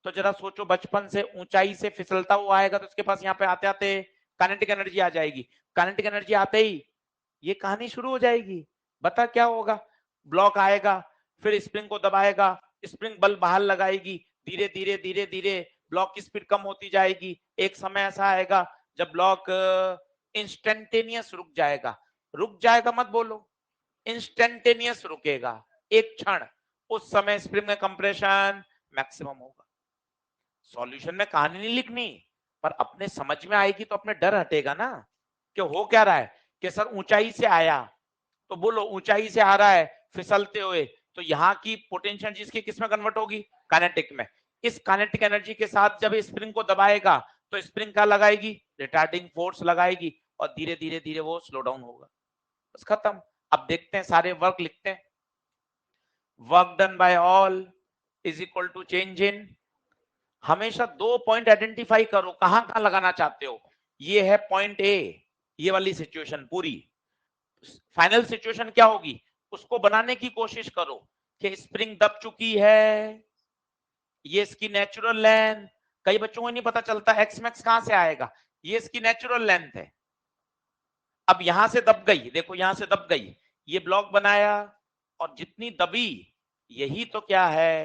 तो जरा सोचो, बचपन से ऊंचाई से फिसलता हुआ आएगा तो उसके पास यहाँ पे आते आते काइनेटिक एनर्जी आ जाएगी। काइनेटिक एनर्जी आते ही ये कहानी शुरू हो जाएगी। बता क्या होगा, ब्लॉक आएगा, फिर स्प्रिंग को दबाएगा, स्प्रिंग बल बाहर लगाएगी, धीरे धीरे धीरे धीरे ब्लॉक की स्पीड कम होती जाएगी। एक समय ऐसा आएगा जब ब्लॉक इंस्टेंटेनियस रुक जाएगा। रुक जाएगा मत बोलो, इंस्टेंटेनियस रुकेगा, एक क्षण। उस समय स्प्रिंग में कंप्रेशन मैक्सिमम होगा। सॉल्यूशन में कहानी नहीं लिखनी, पर अपने समझ में आएगी तो अपने डर हटेगा ना कि हो क्या रहा है। कि सर ऊंचाई से आया, तो बोलो ऊंचाई से आ रहा है फिसलते हुए, तो यहाँ की पोटेंशियल एनर्जी इसकी किस में कन्वर्ट होगी, काइनेटिक में। इस काइनेटिक एनर्जी के साथ जब स्प्रिंग को दबाएगा तो स्प्रिंग क्या लगाएगी, रिटार्डिंग फोर्स लगाएगी, और धीरे धीरे धीरे वो स्लो डाउन होगा। बस खत्म। अब देखते हैं, सारे वर्क लिखते हैं। Work done by all is equal to change in, हमेशा 2 पॉइंट आइडेंटिफाई करो, कहां कहां लगाना चाहते हो। ये है पॉइंट ए, ये वाली सिचुएशन पूरी। फाइनल सिचुएशन क्या होगी, उसको बनाने की कोशिश करो कि स्प्रिंग दब चुकी है, ये इसकी नेचुरल लेंथ। कई बच्चों को नहीं पता चलता एक्स मैक्स कहां से आएगा, ये इसकी नेचुरल लेंथ है। अब यहां से दब गई, देखो यहां से दब गई, ये ब्लॉक बनाया, और जितनी दबी, यही तो क्या है,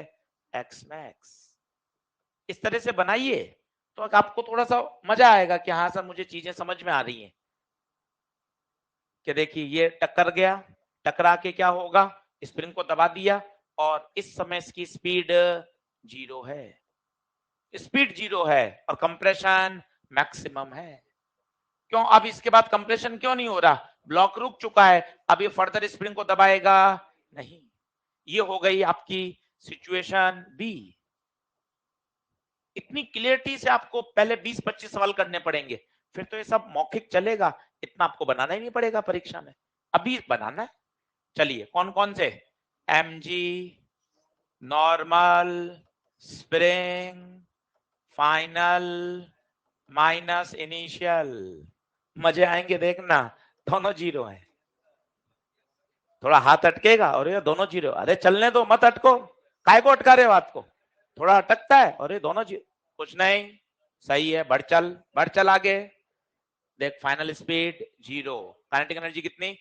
एक्स मैक्स। इस तरह से बनाइए तो आपको थोड़ा सा मजा आएगा कि हाँ सर मुझे चीजें समझ में आ रही हैं। कि देखिए ये टक्कर गया, टकरा के क्या होगा, स्प्रिंग को दबा दिया, और इस समय इसकी स्पीड 0 है, स्पीड 0 है, और कंप्रेशन मैक्सिमम है। क्यों, अब इसके बाद कंप्रेशन क्यों नहीं हो रहा, ब्लॉक रुक चुका है, अब ये फर्दर स्प्रिंग को दबाएगा नहीं। ये हो गई आपकी सिचुएशन बी। इतनी क्लियरिटी से आपको पहले 20-25 सवाल करने पड़ेंगे, फिर तो ये सब मौखिक चलेगा, इतना आपको बनाना ही नहीं पड़ेगा परीक्षा में, अभी बनाना है। चलिए कौन कौन से, MG, normal, spring, final, minus initial. मजे आएंगे देखना, दोनों 0 है। थोड़ा हाथ अटकेगा और ये दोनों 0, अरे चलने दो, मत अटको, काय को अटका रहे हो हाथ को, थोड़ा अटकता है, और ये दोनों 0, कुछ नहीं, सही है, बढ़ चल, बढ़ चल आगे। देख फाइनल स्पीड 0, काइनेटिक एनर्जी कितनी,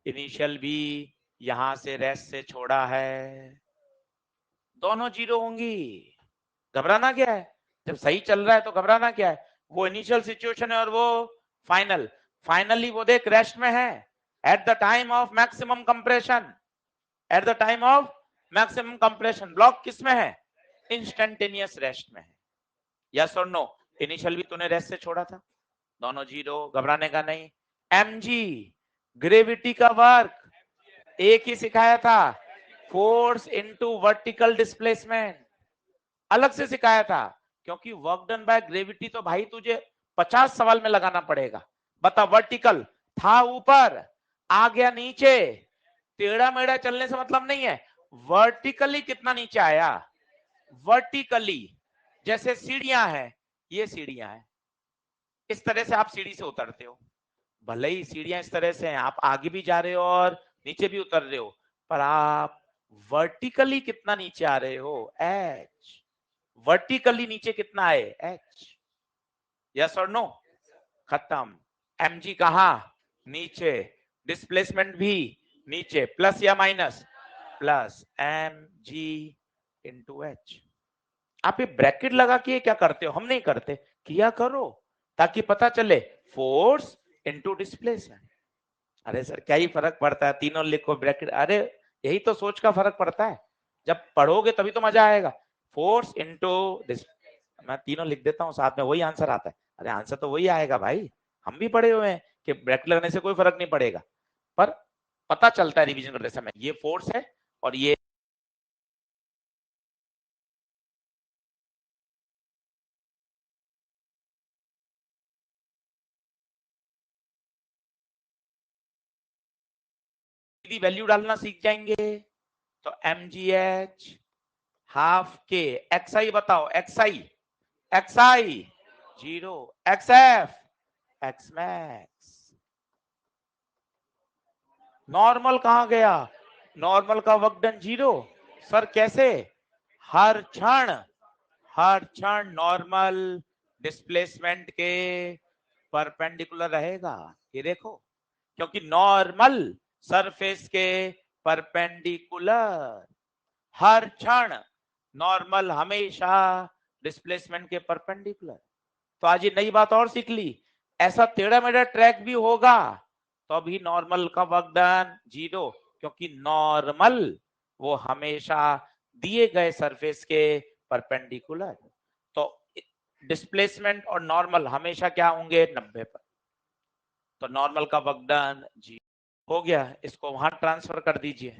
इनिशियल भी यहां से रेस्ट से छोड़ा है, दोनों 0 होंगी। घबराना क्या है, जब सही चल रहा है तो घबराना क्या है। वो इनिशियल सिचुएशन है और वो फाइनल। फाइनली वो देख रेस्ट में है, at the time of maximum compression, at the time of maximum compression block किस में है? इंस्टेंटेनियस रेस्ट में है। यस और नो? इनिशियल भी तूने रेस्ट से छोड़ा था, दोनों जीरो, घबराने का नहीं। mg ग्रेविटी का वर्क एक ही सिखाया था, फोर्स इनटू वर्टिकल डिस्प्लेसमेंट, अलग से सिखाया था, क्योंकि वर्क डन बाय ग्रेविटी तो भाई तुझे 50 सवाल में लगाना पड़ेगा। बता, वर्टिकल था ऊपर, आ गया नीचे, टेढ़ा मेढ़ा चलने से मतलब नहीं है, वर्टिकली कितना नीचे आया, वर्टिकली। जैसे सीढ़ियां हैं, ये सीढ़ियां हैं, इस तरह से आप सीढ़ी से उतरते हो, भले ही सीढ़ियां इस तरह से हैं, आप आगे भी जा रहे हो और नीचे भी उतर रहे हो, पर आप वर्टिकली कितना नीचे आ रहे हो, एच। वर्टिकली नीचे कितना आए, एच। यस और नो? खत्म। mg कहा, नीचे, डिस्प्लेसमेंट भी नीचे, प्लस या minus, plus mg into H. आप ये ब्रैकेट लगा के क्या करते हो, हम नहीं करते, किया करो ताकि पता चले फोर्स इनटू डिस्प्लेसमेंट। अरे सर क्या ही फर्क पड़ता है, तीनों लिखो ब्रैकेट, अरे यही तो सोच का फर्क पड़ता है, जब पढ़ोगे तभी तो मजा आएगा। फोर्स इनटू, मैं तीनों लिख देता हूँ साथ में, वही आंसर आता है। अरे आंसर तो वही आएगा भाई, हम भी पढ़े हुए हैं कि ब्रैकेट लगने से कोई फर्क नहीं पड़ेगा, पर पता चलता है रिवीजन करते समय ये फोर्स है और ये वैल्यू डालना सीख जाएंगे। तो mgh हाफ के, xi बताओ, xi, xi zero, xf x max. Normal कहां गया, नॉर्मल का वर्क डन जीरो, सर कैसे, हर क्षण, हर क्षण नॉर्मल डिस्प्लेसमेंट के परपेंडिकुलर रहेगा, ये देखो, क्योंकि नॉर्मल सरफेस के परपेंडिकुलर, हर क्षण नॉर्मल हमेशा डिस्प्लेसमेंट के परपेंडिकुलर। तो आज ये नई बात और सीख ली, ऐसा टेढ़ा मेढ़ा ट्रैक भी होगा तो अभी नॉर्मल का वर्क डन जीरो, क्योंकि नॉर्मल वो हमेशा दिए गए सरफेस के परपेंडिकुलर। तो डिस्प्लेसमेंट और नॉर्मल हमेशा क्या होंगे, 90 पर। तो नॉर्मल का वर्क डन जी हो गया, इसको वहां ट्रांसफर कर दीजिए,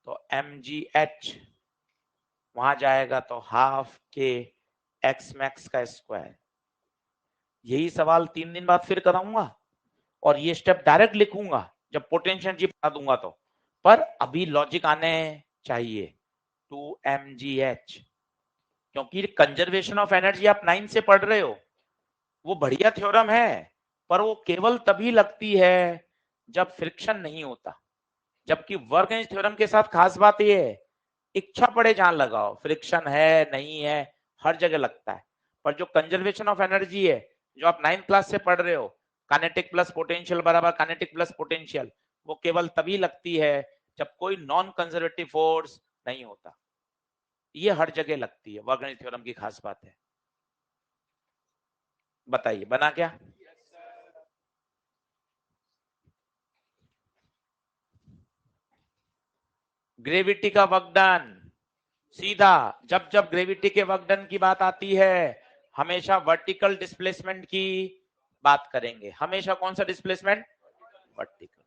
तो mgh वहां जाएगा तो हाफ के एक्स मैक्स का स्क्वायर। यही सवाल 3 दिन बाद फिर कराऊंगा और ये स्टेप डायरेक्ट लिखूंगा जब पोटेंशियल एनर्जी बता दूंगा तो, पर अभी लॉजिक आने चाहिए, 2mgh, क्योंकि कंजर्वेशन ऑफ एनर्जी आप 9 से पढ़ रहे हो, वो बढ़िया थ्योरम है, पर वो केवल तभी लगती है जब फ्रिक्शन नहीं होता, जबकि वर्क एनर्जी थ्योरम के साथ खास बात ये है, इच्छा पड़े जहां लगाओ, फ्रिक्शन है नहीं है हर जगह लगता है, पर जो कंजर्वेशन ऑफ एनर्जी है जो आप 9th क्लास से पढ़ रहे हो, काइनेटिक प्लस पोटेंशियल बराबर काइनेटिक प्लस पोटेंशियल, वो केवल तभी लगती है जब कोई नॉन कंजर्वेटिव फोर्स नहीं होता, ये हर जगह लगती है, वर्क एनर्जी थ्योरम की खास बात है। बताइए बना क्या? ग्रेविटी का वर्कडन सीधा, जब जब ग्रेविटी के वर्कडन की बात आती है हमेशा वर्टिकल डिस्प्लेसमेंट की बात करेंगे, हमेशा कौन सा डिस्प्लेसमेंट, वर्टिकल।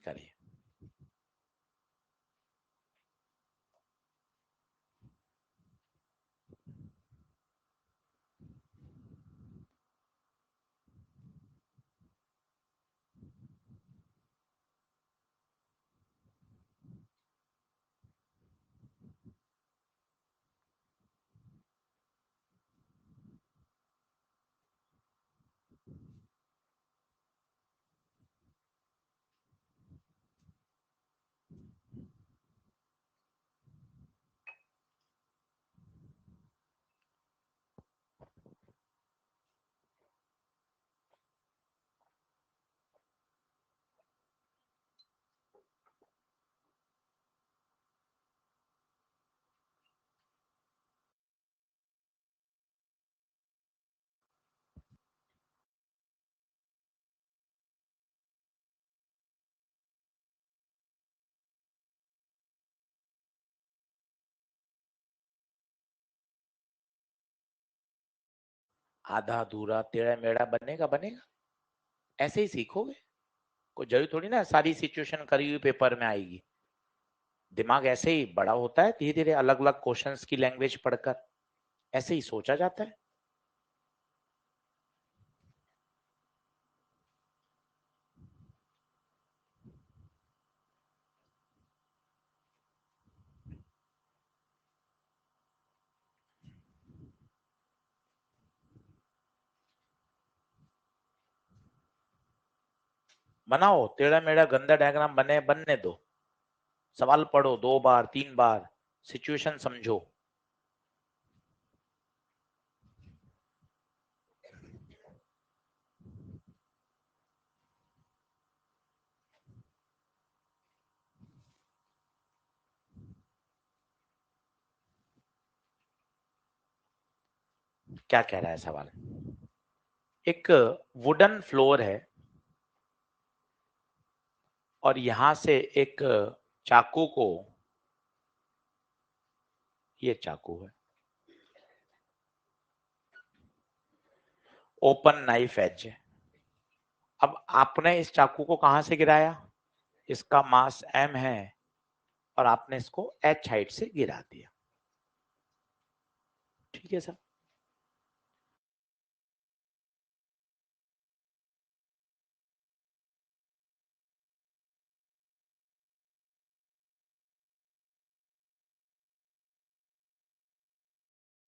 करिए, आधा अधूरा टेढ़ा मेढ़ा बनेगा बनेगा, ऐसे ही सीखोगे। कोई जरूरी थोड़ी ना सारी सिचुएशन करी हुई पेपर में आएगी। दिमाग ऐसे ही बड़ा होता है धीरे धीरे, अलग अलग क्वेश्चंस की लैंग्वेज पढ़कर ऐसे ही सोचा जाता है। बनाओ टेढ़ा मेढ़ा गंदा डायग्राम बने, बनने दो, सवाल पढ़ो 2 बार 3 बार, सिचुएशन समझो। क्या कह रहा है सवाल? एक वुडन फ्लोर है और यहां से एक चाकू को, ये चाकू है, ओपन नाइफ एज है। अब आपने इस चाकू को कहां से गिराया? इसका मास m है और आपने इसको h हाइट से गिरा दिया। ठीक है सर।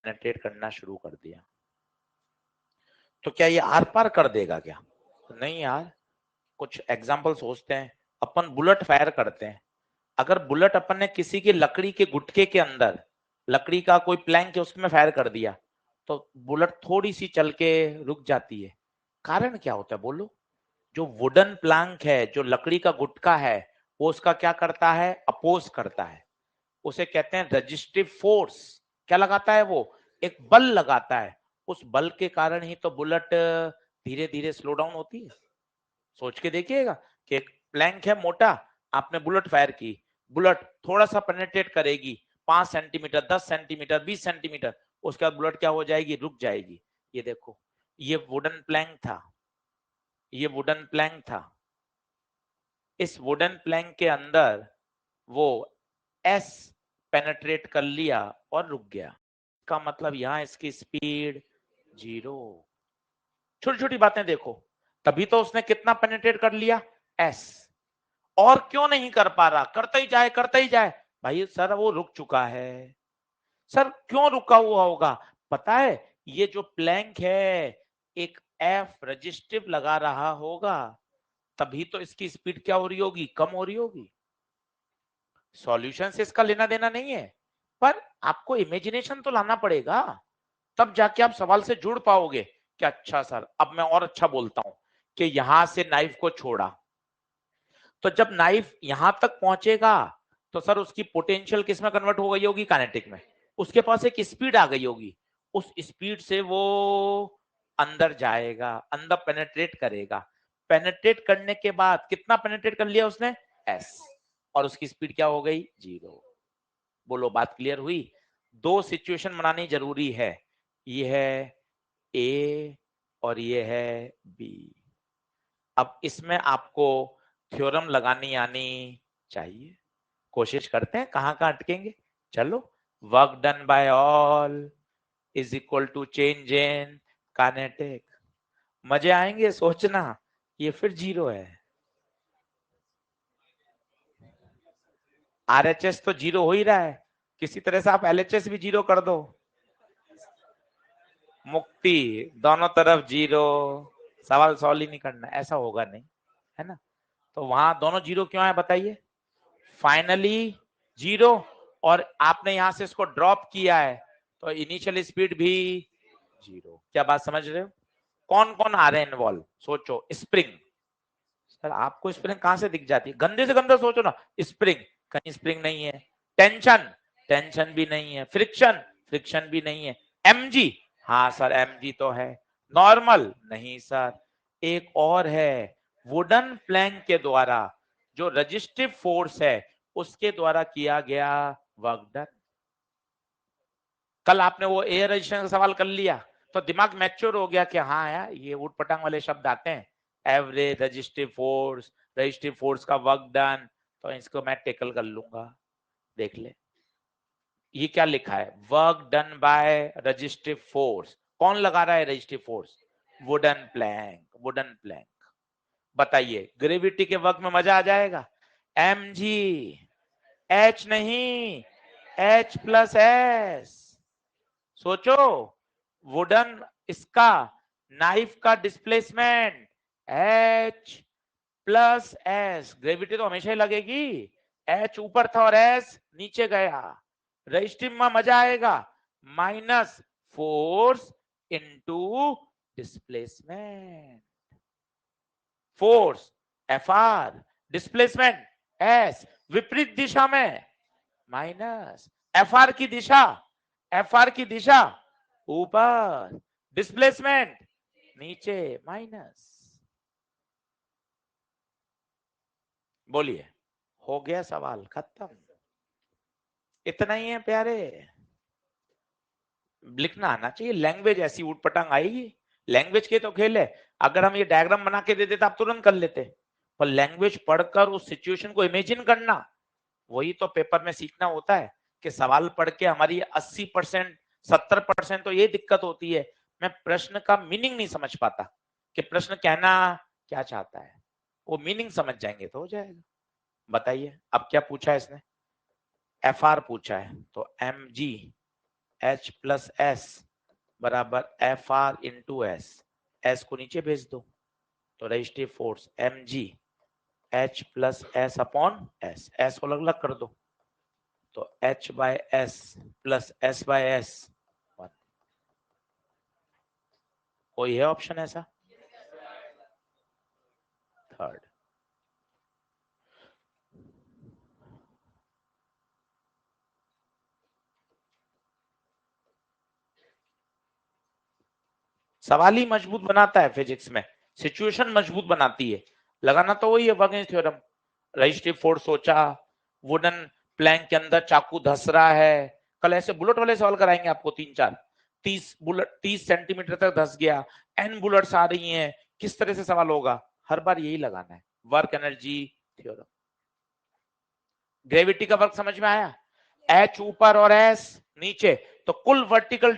पेनिट्रेट करना शुरू कर दिया, तो क्या ये आर पार कर देगा क्या? तो नहीं यार, कुछ एग्जाम्पल सोचते हैं। अपन बुलेट फायर करते हैं, अगर बुलेट अपन ने किसी की लकड़ी के गुटके के अंदर, लकड़ी का कोई प्लैंक है उसमें फायर कर दिया, तो बुलेट थोड़ी सी चल के रुक जाती है। कारण क्या होता है बोलो? जो वुडन प्लैंक है, जो लकड़ी का गुटका है, वो उसका क्या करता है? अपोज करता है। उसे कहते हैं रजिस्टिव फोर्स। क्या लगाता है वो? एक बल लगाता है। उस बल के कारण ही तो बुलेट धीरे धीरे स्लो डाउन होती है। सोच के देखिएगा कि एक प्लैंक है मोटा, आपने बुलेट फायर की, बुलेट थोड़ा सा पेनिट्रेट करेगी, 5 सेंटीमीटर 10 सेंटीमीटर 20 सेंटीमीटर, उसके बाद बुलेट क्या हो जाएगी? रुक जाएगी। ये देखो, ये वुडन प्लैंक था, ये वुडन प्लैंक था। इस वुडन प्लैंक के अंदर वो एस पेनिट्रेट कर लिया और रुक गया। का मतलब यहां इसकी स्पीड 0। छोटी छोटी बातें देखो, तभी तो उसने कितना पेनिट्रेट कर लिया? एस। और क्यों नहीं कर पा रहा? करते ही जाए करते ही जाए। भाई सर वो रुक चुका है। सर क्यों रुका हुआ होगा? पता है, ये जो प्लैंक है एक एफ रजिस्टिव लगा रहा होगा, तभी तो इसकी स्पीड क्या हो रही होगी? कम हो रही होगी। सॉल्यूशन से इसका लेना देना नहीं है, पर आपको इमेजिनेशन तो लाना पड़ेगा, तब जाके आप सवाल से जुड़ पाओगे कि अच्छा सर, अब मैं और अच्छा बोलता हूं कि यहां से नाइफ को छोड़ा, तो जब नाइफ यहां तक पहुंचेगा तो सर उसकी पोटेंशियल किस में कन्वर्ट हो गई होगी? काइनेटिक में। उसके पास एक स्पीड आ गई होगी, उस स्पीड से वो अंदर जाएगा, अंदर पेनिट्रेट करेगा। पेनिट्रेट करने के बाद कितना पेनिट्रेट कर लिया उसने? एस। और उसकी स्पीड क्या हो गई? 0। बोलो बात क्लियर हुई? दो सिचुएशन बनानी जरूरी है, ये है ए और ये है बी। अब इसमें आपको थ्योरम लगानी आनी चाहिए। कोशिश करते हैं, कहां कहां अटकेंगे। चलो, work done by all is equal to change in kinetic. मजे आएंगे, सोचना ये फिर 0 है। आरएचएस तो 0 हो ही रहा है, किसी तरह से आप एलएचएस भी 0 कर दो। मुक्ति दोनों तरफ 0, सवाल सॉल्व ही नहीं करना, ऐसा होगा नहीं, है ना? तो वहां दोनों 0 क्यों है बताइए? फाइनली 0, और आपने यहां से इसको ड्रॉप किया है, तो इनिशियल स्पीड भी 0। क्या बात समझ रहे हो? कौन कौन आ रहे हैं इन्वॉल्व? सोचो। स्प्रिंग, सर आपको स्प्रिंग कहां से दिख जाती है? गंदे से गंदा सोचो ना। स्प्रिंग, कहीं स्प्रिंग नहीं है। टेंशन, टेंशन भी नहीं है। फ्रिक्शन, फ्रिक्शन भी नहीं है। एमजी, हाँ सर एमजी तो है। नॉर्मल, नहीं सर। एक और है, वुडन प्लैंक के द्वारा जो रजिस्टिव फोर्स है उसके द्वारा किया गया वर्क डन। कल आपने वो एयर रजिस्टेंस का सवाल कर लिया, तो दिमाग मैच्योर हो गया कि हाँ यार ये ऊट पटांग वाले शब्द आते हैं, एवरेज, रजिस्टिव फोर्स का वर्क डन, तो इसको मैं टेकल कर लूंगा। देख ले ये क्या लिखा है, work done bye resistive force. कौन लगा रहा है रजिस्टिव फोर्स? Wooden plank. बताइए ग्रेविटी के वर्क में मजा आ जाएगा? एम जी, एच नहीं, एच प्लस एस। सोचो, वुडन इसका नाइफ का displacement H plus S, gravity तो हमेशा ही लगेगी। एच ऊपर था और एस नीचे गया, रजिस्टिव में मजा आएगा, minus force into displacement. Force F R, displacement S, विपरीत दिशा में माइनस, एफ आर की दिशा ऊपर, डिस्प्लेसमेंट नीचे माइनस। बोलिए, हो गया सवाल खत्म। इतना ही है प्यारे, लिखना आना चाहिए। लैंग्वेज ऐसी उटपटांग आएगी, लैंग्वेज के तो खेल है। अगर हम ये डायग्राम बना के दे देते आप तुरंत कर लेते, पर लैंग्वेज पढ़कर उस सिचुएशन को इमेजिन करना, वही तो पेपर में सीखना होता है। कि सवाल पढ़ के हमारी 80% 70% तो ये दिक्कत होती है, मैं प्रश्न का मीनिंग नहीं समझ पाता कि प्रश्न कहना क्या चाहता है। वो मीनिंग समझ जाएंगे तो हो जाएगा। बताइए अब क्या पूछा है इसने, एफ आर पूछा है, तो M G H plus S बराबर F R into S, S को नीचे भेज दो, तो resistive force M G H plus S upon S, S को अलग अलग कर दो, तो H by S plus S by S. कोई है ऑप्शन ऐसा? थर्ड। सवाल ही मजबूत बनाता है फिजिक्स में, सिचुएशन मजबूत बनाती है। लगाना तो वही है वर्गेंज थ्योरम। रजिस्टिव फोर्स सोचा, वुडन प्लैंक के अंदर चाकू धस रहा है, कल ऐसे बुलेट वाले सवाल कराएंगे आपको 3-4, 30 सेंटीमीटर तक धस गया, एन बुलेट्स आ रही हैं, किस तरह से सवाल होगा, हर बार यही लगाना है, वर्क एनर्जी थ्योरम। ग्रेविटी का वर्क समझ में आया, एच ऊपर और एस नीचे, तो कुल vertical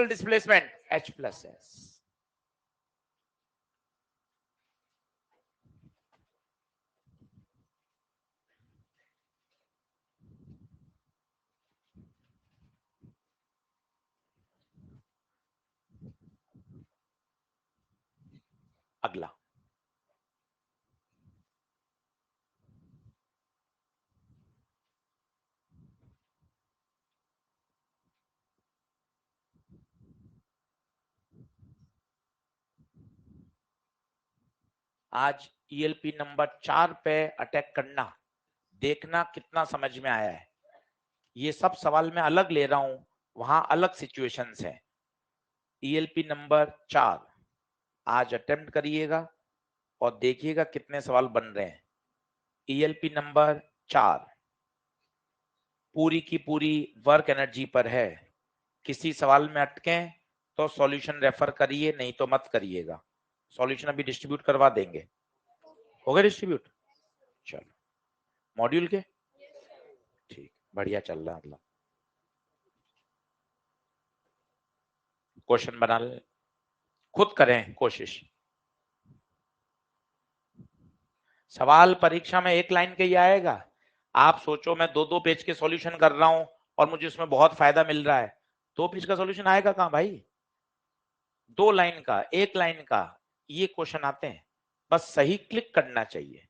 displacement H plus S. अगला, आज ईएलपी नंबर 4 पे अटैक करना, देखना कितना समझ में आया है। ये सब सवाल मैं अलग ले रहा हूं, वहां अलग सिचुएशंस है। ईएलपी नंबर 4 आज अटेम्प्ट करिएगा और देखिएगा कितने सवाल बन रहे हैं। ईएलपी नंबर 4 पूरी की पूरी वर्क एनर्जी पर है। किसी सवाल में अटके तो सॉल्यूशन रेफर करिए, नहीं तो मत करिएगा। सॉल्यूशन अभी डिस्ट्रीब्यूट करवा देंगे। हो गए डिस्ट्रीब्यूट? चलो, मॉड्यूल के ठीक, बढ़िया चल रहा है। मतलब क्वेश्चन बना ले, खुद करें कोशिश। सवाल परीक्षा में एक लाइन के ही आएगा। आप सोचो मैं 2-2 पेज के सॉल्यूशन कर रहा हूं और मुझे उसमें बहुत फायदा मिल रहा है, 2 पेज का सॉल्यूशन आएगा कहां भाई? 2 लाइन का, 1 लाइन का, ये क्वेश्चन आते हैं। बस सही क्लिक करना चाहिए।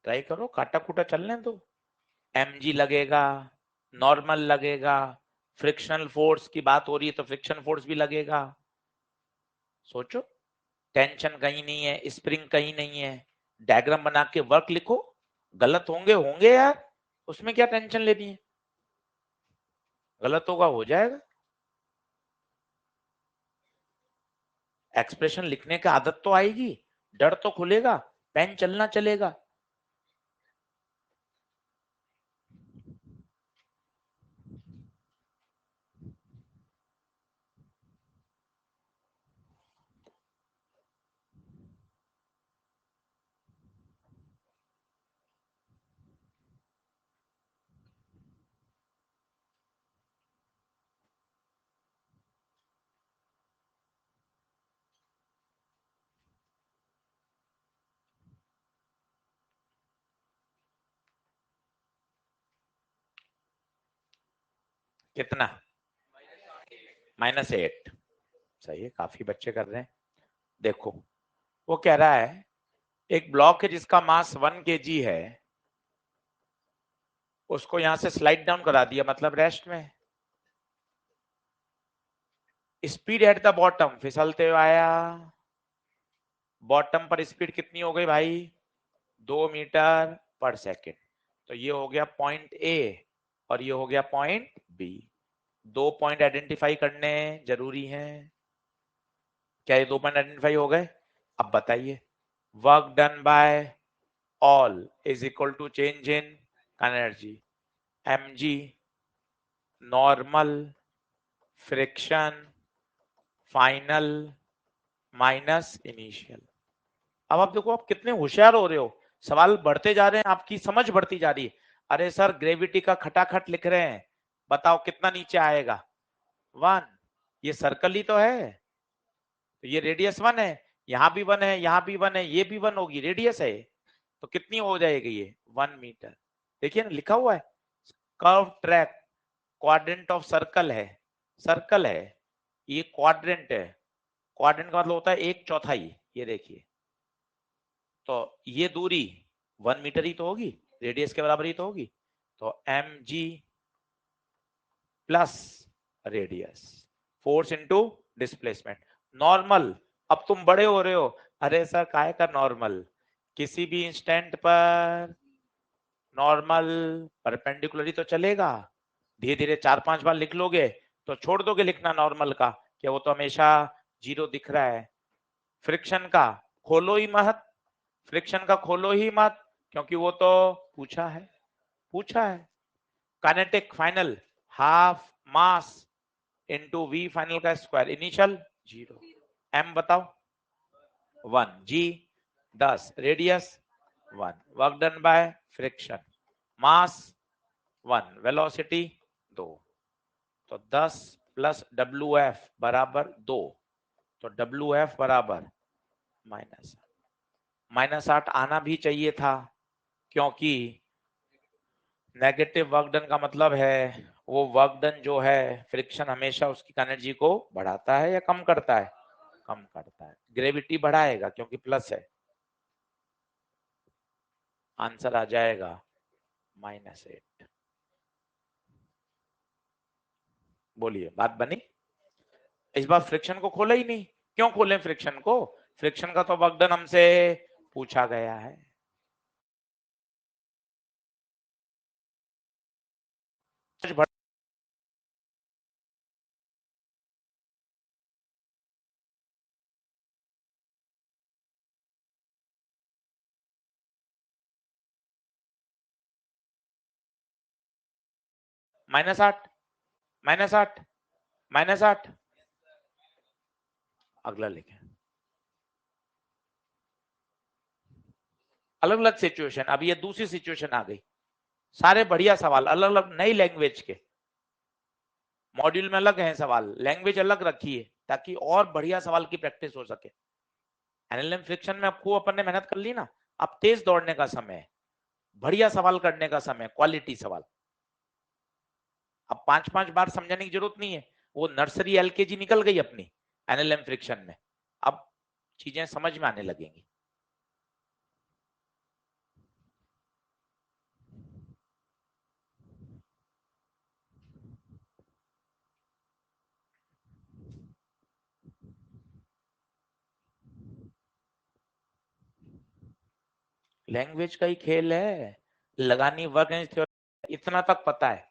ट्राई करो, काटा कूटा चलने दो। mg लगेगा, नॉर्मल लगेगा, फ्रिक्शनल फोर्स की बात हो रही है तो फ्रिक्शन फोर्स भी लगेगा। सोचो, टेंशन कहीं नहीं है, स्प्रिंग कहीं नहीं है, डायग्राम बना के वर्क लिखो, गलत होंगे होंगे यार, उसमें क्या टेंशन लेनी है, गलत होगा हो जाएगा। एक्सप्रेशन लिखने की आदत तो आएगी, डर तो खुलेगा, पेन चलना चलेगा। कितना? -8। सही है, काफी बच्चे कर रहे हैं। देखो वो कह रहा है एक ब्लॉक है जिसका मास 1 kg है, उसको यहां से स्लाइड डाउन करा दिया, मतलब रेस्ट में। स्पीड एट द बॉटम, फिसलते हुए आया, बॉटम पर स्पीड कितनी हो गई भाई? 2 मीटर पर सेकेंड। तो ये हो गया पॉइंट ए और ये हो गया पॉइंट बी। 2 पॉइंट आइडेंटिफाई करने जरूरी हैं। क्या ये 2 पॉइंट आइडेंटिफाई हो गए? अब बताइए, work done by all is equal to change in energy, mg normal friction final minus initial. अब आप देखो आप कितने होशियार हो रहे हो, सवाल बढ़ते जा रहे हैं, आपकी समझ बढ़ती जा रही है। अरे सर ग्रेविटी का खटाखट लिख रहे हैं, बताओ कितना नीचे आएगा? 1। ये सर्कल ही तो है, तो ये रेडियस 1 है, यहाँ भी 1 है, यहाँ भी 1 है, ये भी 1 होगी, रेडियस है, तो कितनी हो जाएगी ये? 1 मीटर। देखिए ना लिखा हुआ है, curve track quadrant of circle है, सर्कल है, ये क्वाड्रेंट है, क्वाड्रेंट का मतलब होता है 1/4। ये देखिए, तो ये दूरी 1 मीटर ही तो होगी, रेडियस के बराबर ही तो होगी। तो mg plus radius, force into displacement, normal. अब तुम बड़े हो रहे हो, अरे सर काय का नॉर्मल, किसी भी इंस्टेंट पर नॉर्मल परपेंडिकुलरी तो चलेगा, धीरे धीरे 4-5 बार लिख लोगे तो छोड़ दोगे लिखना नॉर्मल का, क्या वो तो हमेशा 0 दिख रहा है। फ्रिक्शन का खोलो ही मत, फ्रिक्शन का खोलो ही मत, क्योंकि वो तो पूछा है, पूछा है। Kinetic final half mass into V final का स्क्वायर, इनिशियल 0, m बताओ 1, g 10, radius 1, work done by friction, mass 1, velocity 2, तो 10 प्लस WF बराबर 2, तो WF बराबर -8 आना भी चाहिए था, क्योंकि नेगेटिव वर्क डन का मतलब है वो वर्क डन जो है फ्रिक्शन हमेशा उसकी एनर्जी को बढ़ाता है या कम करता है? कम करता है। ग्रेविटी बढ़ाएगा क्योंकि प्लस है, आंसर आ जाएगा -8। बोलिए बात बनी? इस बार फ्रिक्शन को खोला ही नहीं, क्यों खोलें फ्रिक्शन को? फ्रिक्शन का तो वर्क डन हमसे पूछा गया है। -8, -8, -8, अगला लिखें। अलग अलग सिचुएशन, अब ये दूसरी सिचुएशन आ गई, सारे बढ़िया सवाल अलग अलग नई लैंग्वेज के, मॉड्यूल में अलग है सवाल, लैंग्वेज अलग रखी है ताकि और बढ़िया सवाल की प्रैक्टिस हो सके। एनएलएम फ्रिक्शन में आपको अपन ने मेहनत कर ली ना, अब तेज दौड़ने का समय है, बढ़िया सवाल करने का समय, क्वालिटी सवाल। अब 5-5 बार समझाने की जरूरत नहीं है, वो नर्सरी एलकेजी निकल गई अपनी एनएलएम फ्रिक्शन में, अब चीजें समझ में आने लगेंगी। लैंग्वेज का ही खेल है, लगानी वर्क थ्योरी इतना तक पता है,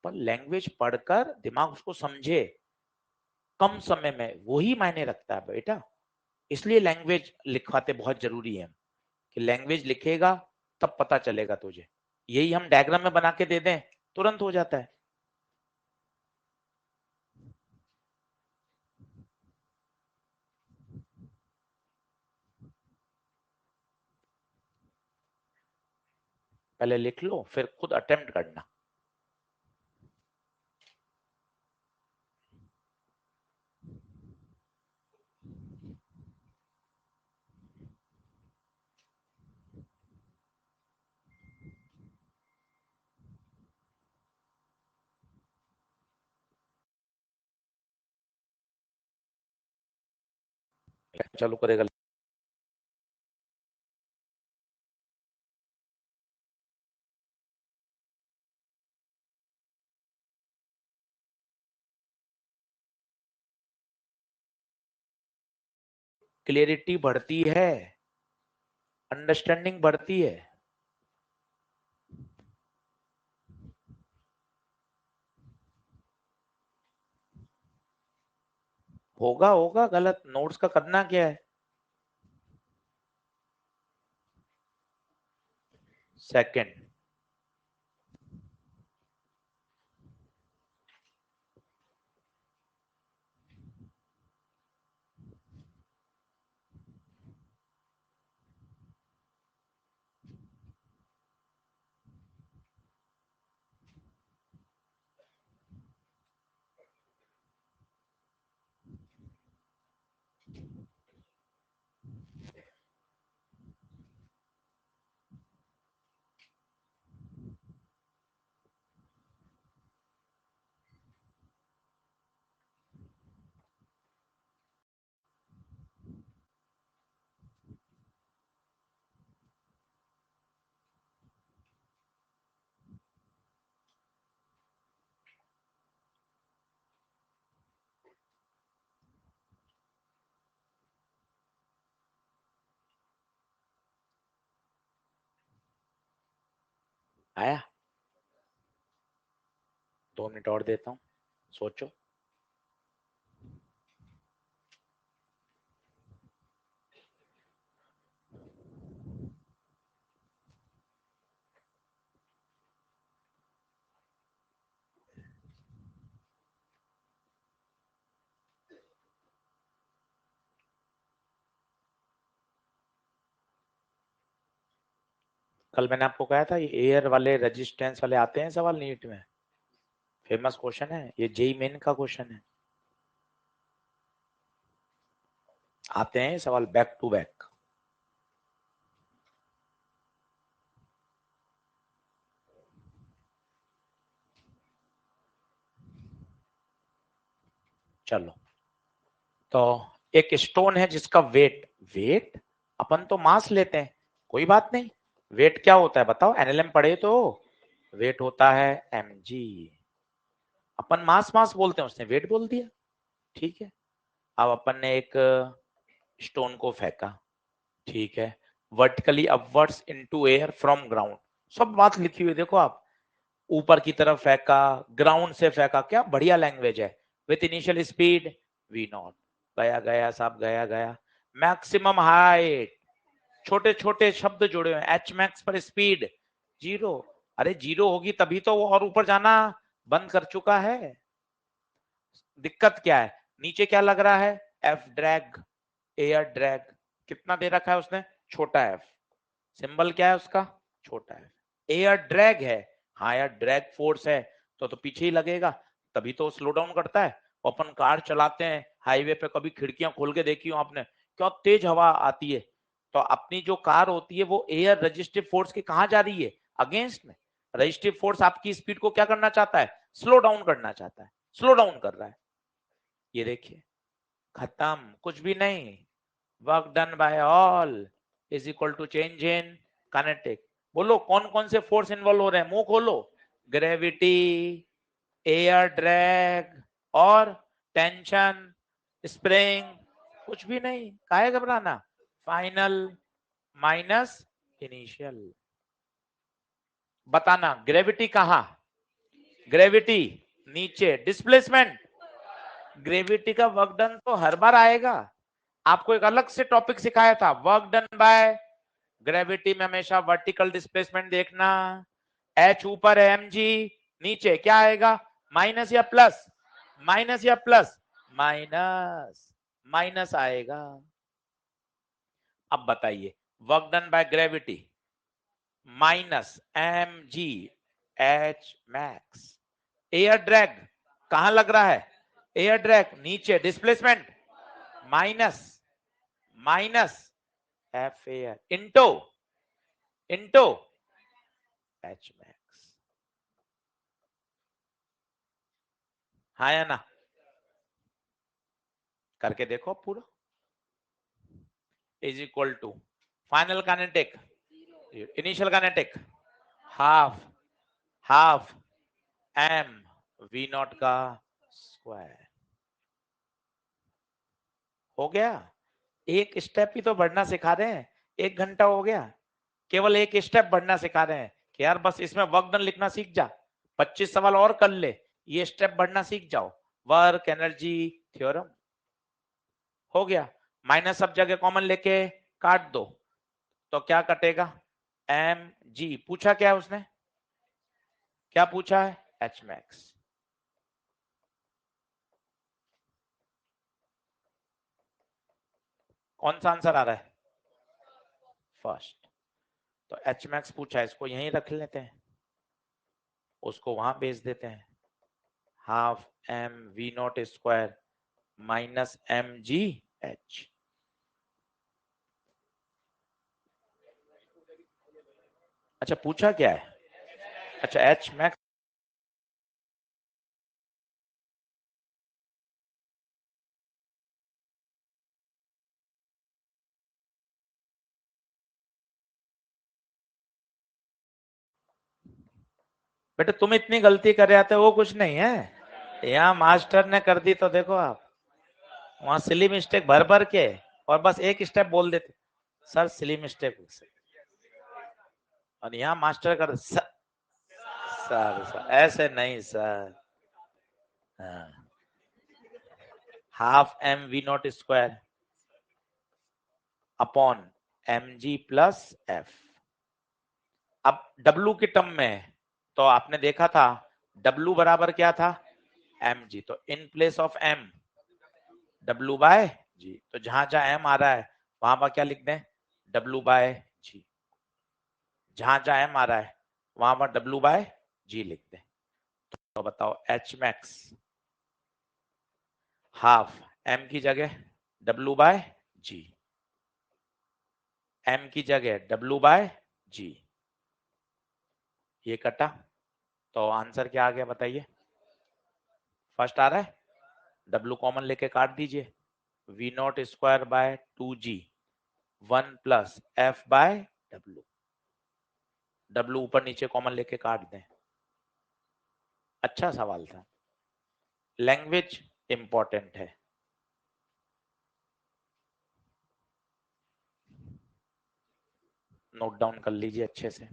पर लैंग्वेज पढ़कर दिमाग उसको समझे कम समय में, वही मायने रखता है बेटा। इसलिए लैंग्वेज लिखवाते बहुत जरूरी है कि लैंग्वेज लिखेगा तब पता चलेगा तुझे। यही हम डायग्राम में बना के दे दें तुरंत हो जाता है। पहले लिख लो फिर खुद अटेम्प्ट करना। चालू करेगा। क्लियरिटी बढ़ती है, अंडरस्टैंडिंग बढ़ती है। होगा होगा गलत, नोट्स का करना क्या है। सेकंड, आया। 2 मिनट और देता हूँ, सोचो। कल मैंने आपको कहा था ये एयर वाले रेजिस्टेंस वाले आते हैं सवाल नीट में, फेमस क्वेश्चन है ये, जेई मेन का क्वेश्चन है। आते हैं सवाल बैक टू बैक। चलो, तो एक स्टोन है जिसका वेट, वेट अपन तो मास लेते हैं, कोई बात नहीं। वेट क्या होता है बताओ, एनएलएम पढ़े तो। वेट होता है mg, अपन मास मास बोलते हैं, उसने वेट बोल दिया, ठीक है। अब अपन ने एक स्टोन को फेंका, ठीक है, vertically upwards into air from ground, सब बात लिखी हुई देखो आप। ऊपर की तरफ फेंका, ग्राउंड से फेंका, क्या बढ़िया लैंग्वेज है। With initial speed V naught, गया गया साहब, गया गया। मैक्सिमम हाइट, छोटे छोटे शब्द जुड़े हुए, एच मैक्स पर स्पीड 0। अरे 0 होगी तभी तो वो और ऊपर जाना बंद कर चुका है। दिक्कत क्या है, नीचे क्या लग रहा है, एफ ड्रैग, एयर ड्रैग, कितना दे रखा है उसने, छोटा एफ, सिंबल क्या है उसका, छोटा एफ। एयर ड्रैग है, हाँ यार ड्रैग फोर्स है, तो पीछे ही लगेगा, तभी तो स्लो डाउन करता है। अपन कार चलाते हैं हाईवे पे, कभी खिड़कियां खोल के देखी हो आपने, क्या तेज हवा आती है। तो अपनी जो कार होती है वो एयर रजिस्टिव फोर्स के कहा जा रही है, अगेंस्ट में। रजिस्टिव फोर्स आपकी स्पीड को क्या करना चाहता है, स्लो डाउन करना चाहता है, स्लो डाउन कर रहा है। ये देखिए, खत्म, कुछ भी नहीं। Work done by all is equal to change in kinetic. बोलो कौन कौन से फोर्स इन्वॉल्व हो रहे हैं, मुंह खोलो। ग्रेविटी, एयर ड्रैग, और टेंशन, स्प्रिंग, कुछ भी नहीं, काहे घबराना। Final minus initial. बताना ग्रेविटी कहां, ग्रेविटी नीचे, डिस्प्लेसमेंट, ग्रेविटी का वर्क डन तो हर बार आएगा। आपको एक अलग से टॉपिक सिखाया था, वर्क डन बाय ग्रेविटी में हमेशा वर्टिकल डिस्प्लेसमेंट देखना। एच ऊपर है, एम जी नीचे, क्या आएगा, माइनस या प्लस, माइनस या प्लस, माइनस, माइनस आएगा। अब बताइए, work done by gravity minus M G H max. Air drag कहां लग रहा है, एयर ड्रैग नीचे, displacement minus, minus F air into, into H max. हाँ या ना, करके देखो पूरा। Is equal to final kinetic, initial kinetic half, half M V naught का स्क्वायर। हो गया। एक स्टेप ही तो बढ़ना सिखा रहे हैं, 1 घंटा हो गया, केवल एक स्टेप बढ़ना सिखा रहे हैं कि यार बस इसमें वर्क डन लिखना सीख जा, 25 सवाल और कर ले, ये स्टेप बढ़ना सीख जाओ। वर्क एनर्जी थ्योरम हो गया। माइनस सब जगह कॉमन लेके काट दो, तो क्या कटेगा, एम जी। पूछा क्या है उसने, क्या पूछा है, एच मैक्स। कौन सा आंसर आ रहा है, फर्स्ट। तो एच मैक्स पूछा है, इसको यहीं रख लेते हैं, उसको वहां भेज देते हैं, half M V naught square minus M G H. अच्छा पूछा क्या है, अच्छा एच मैक्स। बेटे तुम इतनी गलती कर रहे थे, वो कुछ नहीं है, यहाँ मास्टर ने कर दी तो देखो आप, वहां सिली मिस्टेक भर भर के, और बस एक स्टेप बोल देते सर सिली मिस्टेक, और यहाँ मास्टर कर सर, सर ऐसे नहीं sir. Half M V naught square upon M G plus F. अब डब्लू के टर्म में तो आपने देखा था, डब्लू बराबर क्या था, एम जी, तो in place of M W by G, तो जहां जहां एम आ रहा है वहां पर क्या लिख दें, डब्लू बाय जी, जहां जहां एम आ रहा है वहां पर डब्लू बाय जी लिख दें। तो बताओ एच मैक्स हाफ एम की जगह डब्लू बाय जी, एम की जगह डब्लू बाय जी, ये कटा, तो आंसर क्या आ गया बताइए, फर्स्ट आ रहा है, डब्लू कॉमन लेके काट दीजिए, V naught square by 2g 1 plus F by W, W ऊपर नीचे कॉमन लेके काट दें। अच्छा सवाल था, लैंग्वेज इंपॉर्टेंट है। नोट डाउन कर लीजिए अच्छे से।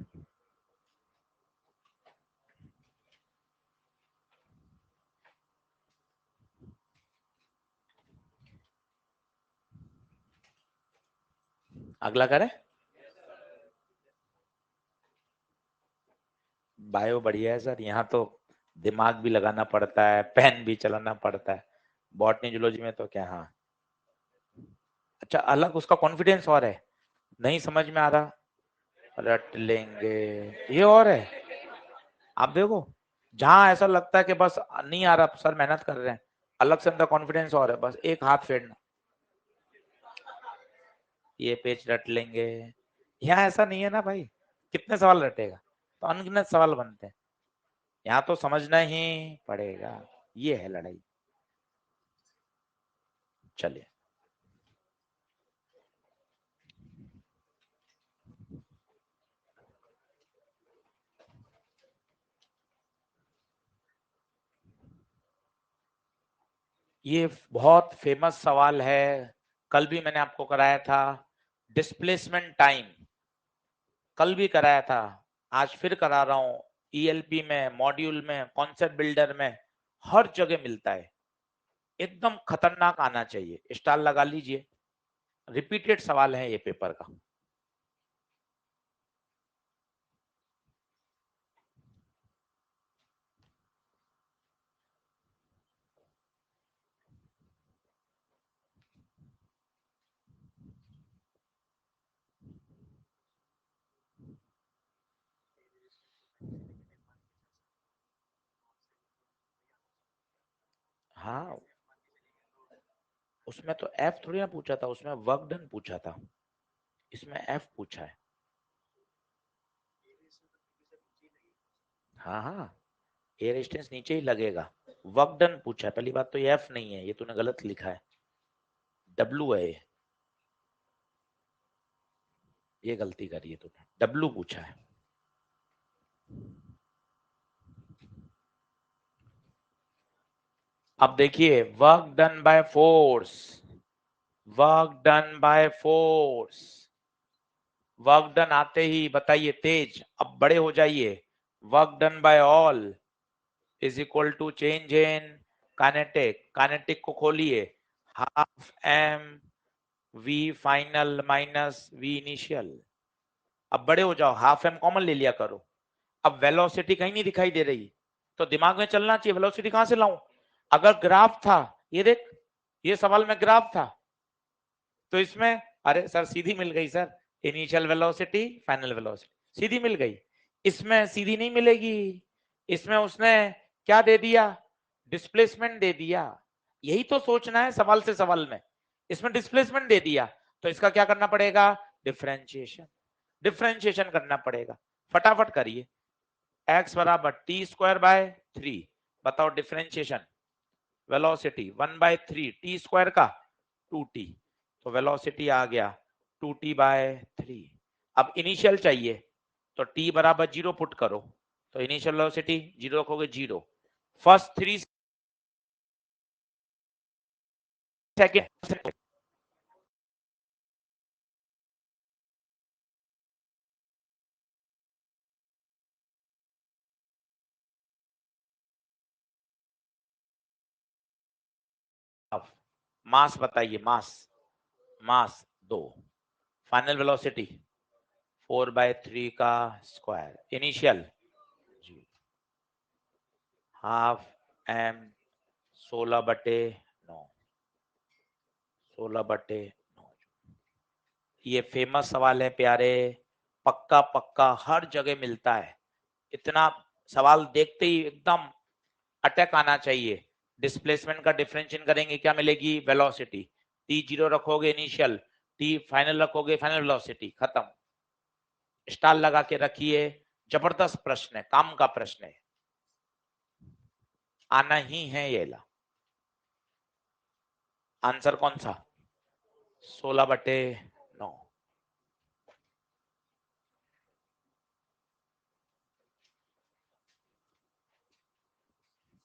अगला करें, बायो बढ़िया है सर, यहाँ तो दिमाग भी लगाना पड़ता है, पेन भी चलाना पड़ता है, बॉटनी जूलॉजी में तो क्या, हाँ। अच्छा अलग उसका कॉन्फिडेंस और है, नहीं समझ में आ रहा, रट लेंगे, ये और है। आप देखो, जहां ऐसा लगता है कि बस नहीं आ रहा सर, मेहनत कर रहे हैं, अलग से अंदर कॉन्फिडेंस और है, बस एक हाथ फेरना, ये पेज रट लेंगे। यहाँ ऐसा नहीं है ना भाई, कितने सवाल रटेगा, तो अनगिनत सवाल बनते हैं, यहाँ तो समझना ही पड़ेगा, ये है लड़ाई। चलिए, ये बहुत फेमस सवाल है, कल भी मैंने आपको कराया था, डिस्प्लेसमेंट टाइम कल भी कराया था, आज फिर करा रहा हूं, ईएलपी में, मॉड्यूल में, कॉन्सेप्ट बिल्डर में, हर जगह मिलता है। एकदम खतरनाक आना चाहिए, स्टार लगा लीजिए। रिपीटेड सवाल है ये पेपर का। हाँ, उसमें तो एफ थोड़ी ना पूछा था, उसमें वर्क डन पूछा था, इसमें एफ पूछा है। हाँ हाँ, एयर रेजिस्टेंस नीचे ही लगेगा। वर्क डन पूछा है, पहली बात तो ये एफ नहीं है, ये तूने गलत लिखा है, डब्लू है ये गलती करी है तूने, डब्लू पूछा है। अब देखिए, work done by force, work done by force, work done आते ही बताइए तेज, अब बड़े हो जाइए। Work done by all is equal to change in kinetic, kinetic को खोलिए, half M V final minus V initial. अब बड़े हो जाओ, हाफ एम कॉमन ले लिया करो। अब वेलोसिटी कहीं नहीं दिखाई दे रही, तो दिमाग में चलना चाहिए, वेलोसिटी कहां से लाऊं? अगर ग्राफ था, ये देख, ये सवाल में ग्राफ था, तो इसमें अरे सर सीधी मिल गई sir, initial velocity final velocity सीधी मिल गई। इसमें सीधी नहीं मिलेगी, इसमें उसने क्या दे दिया? डिस्प्लेसमेंट दे दिया। यही तो सोचना है सवाल से सवाल में, इसमें डिस्प्लेसमेंट दे दिया, तो इसका क्या करना पड़ेगा? डिफरेंशिएशन, डिफरेंशिएशन करना पड़ेगा। फटाफट करिए, x बराबर टी स्क्वायर बाय 3, बताओ डिफरेंशिएशन, वेलोसिटी 1/3 टी स्क्वायर का 2t, तो वेलोसिटी आ गया 2t/3। अब इनिशियल चाहिए, तो t बराबर 0 पुट करो, तो इनिशियल वेलोसिटी 0 रखोगे 0, फर्स्ट 3 सेकेंड, मास बताइए, मास, मास 2, फाइनल वेलोसिटी 4/3 का स्क्वायर, इनिशियल हाफ एम 16/9, 16/9। ये फेमस सवाल है प्यारे, पक्का पक्का हर जगह मिलता है। इतना सवाल देखते ही एकदम अटैक आना चाहिए। डिस्प्लेसमेंट का डिफरेंशिएशन करेंगे, क्या मिलेगी? वेलोसिटी। टी 0 रखोगे इनिशियल, टी फाइनल रखोगे फाइनल वेलोसिटी, खत्म। स्टार लगा के रखिए, जबरदस्त प्रश्न है, काम का प्रश्न है, आना ही है ये ला। आंसर कौन सा? 16/9।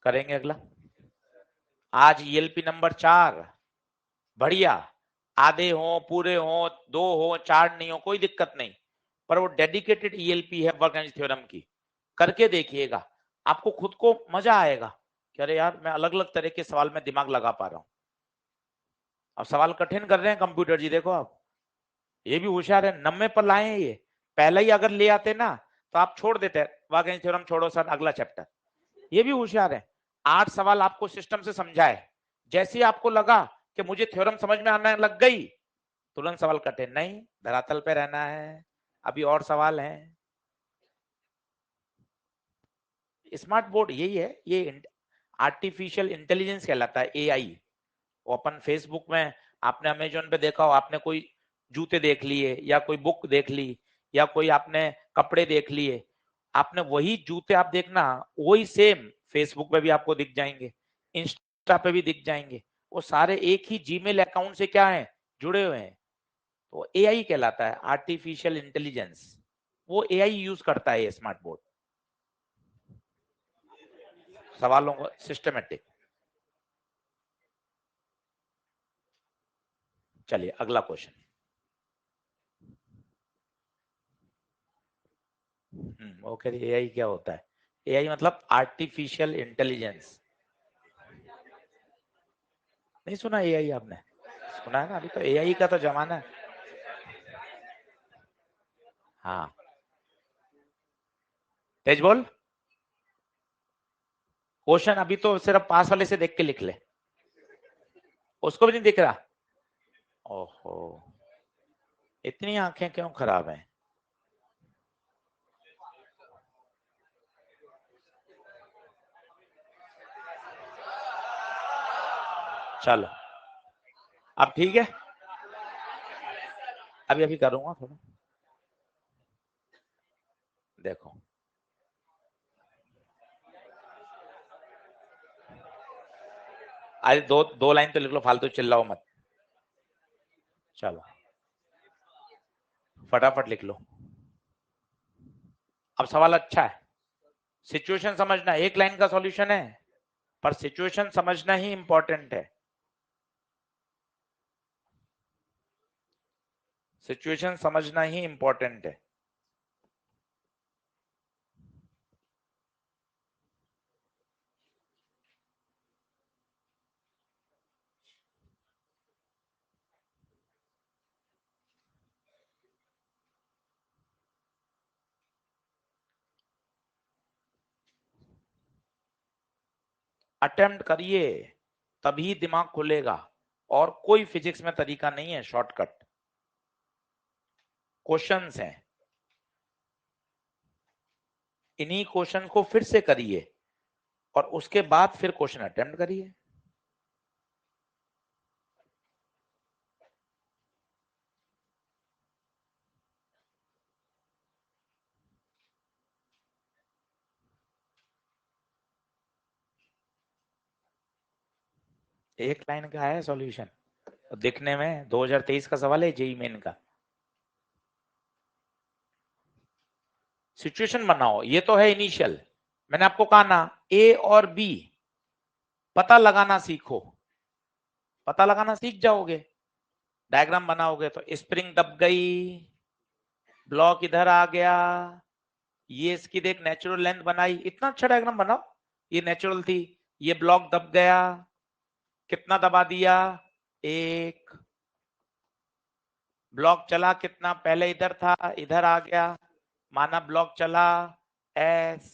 करेंगे अगला। आज ईएलपी नंबर 4, बढ़िया। आधे हो, पूरे हो, 2 हो, 4 नहीं हो, कोई दिक्कत नहीं, पर वो डेडिकेटेड ईएलपी है वर्क एनर्जी थ्योरम की। करके देखिएगा, आपको खुद को मजा आएगा कि अरे यार मैं अलग अलग तरह के सवाल में दिमाग लगा पा रहा हूं। अब सवाल कठिन कर रहे हैं कंप्यूटर जी, देखो आप, ये भी होशियार है, नम्मे पर लाए हैं ये। पहले ही अगर ले आते ना, तो आप छोड़ देते, वर्क एनर्जी थ्योरम छोड़ो सर, अगला चैप्टर। ये भी होशियार है, 8 सवाल आपको सिस्टम से समझाए, जैसे ही आपको लगा कि मुझे थ्योरम समझ में आने लग गई, तुरंत सवाल कटे, नहीं धरातल पे रहना है, अभी और सवाल हैं। स्मार्ट बोर्ड यही है, ये आर्टिफिशियल इंटेलिजेंस कहलाता है, एआई। वो अपन फेसबुक में, आपने अमेजोन पे देखा हो, आपने कोई जूते देख लिए या कोई बुक देख ली या कोई आपने कपड़े देख लिए, आपने वही जूते आप देखना, वही सेम फेसबुक पे भी आपको दिख जाएंगे, इंस्टा पे भी दिख जाएंगे, वो सारे एक ही जीमेल अकाउंट से क्या है, जुड़े हुए हैं। तो एआई कहलाता है, आर्टिफिशियल इंटेलिजेंस, वो एआई यूज करता है ये स्मार्ट बोर्ड, सवालों को सिस्टमेटिक। चलिए अगला क्वेश्चन। वो कह रही एआई क्या होता है? एआई मतलब आर्टिफिशियल इंटेलिजेंस। नहीं सुना एआई आपने? सुना है ना, अभी तो एआई का तो जमाना है। हाँ तेज बोल। क्वेश्चन अभी तो सिर्फ पास वाले से देख के लिख ले, उसको भी नहीं दिख रहा। ओहो, इतनी आंखें क्यों खराब हैं? चलो अब ठीक है, अभी अभी करूंगा थोड़ा, देखो। अरे दो दो लाइन तो लिख लो, फालतू चिल्लाओ मत। चलो फटाफट लिख लो। अब सवाल अच्छा है, सिचुएशन समझना, एक लाइन का सॉल्यूशन है पर सिचुएशन समझना ही इंपॉर्टेंट है। सिचुएशन समझना ही इंपॉर्टेंट है। अटेम्प्ट करिए, तभी दिमाग खुलेगा, और कोई फिजिक्स में तरीका नहीं है शॉर्टकट। क्वेश्चंस हैं, इन्हीं क्वेश्चन को फिर से करिए और उसके बाद फिर क्वेश्चन अटेम्प्ट करिए। एक लाइन का है सॉल्यूशन, दिखने में 2023 का सवाल है, जेई मेन का। सिचुएशन बनाओ, ये तो है इनिशियल। मैंने आपको कहा ना, ए और बी पता लगाना सीखो, पता लगाना सीख जाओगे, डायग्राम बनाओगे तो स्प्रिंग दब गई, ब्लॉक इधर आ गया, ये इसकी देख नेचुरल लेंथ बनाई, इतना अच्छा डायग्राम बनाओ। ये नेचुरल थी, ये ब्लॉक दब गया, कितना दबा दिया, एक। ब्लॉक चला कितना, पहले इधर था इधर आ गया, माना ब्लॉक चला एस,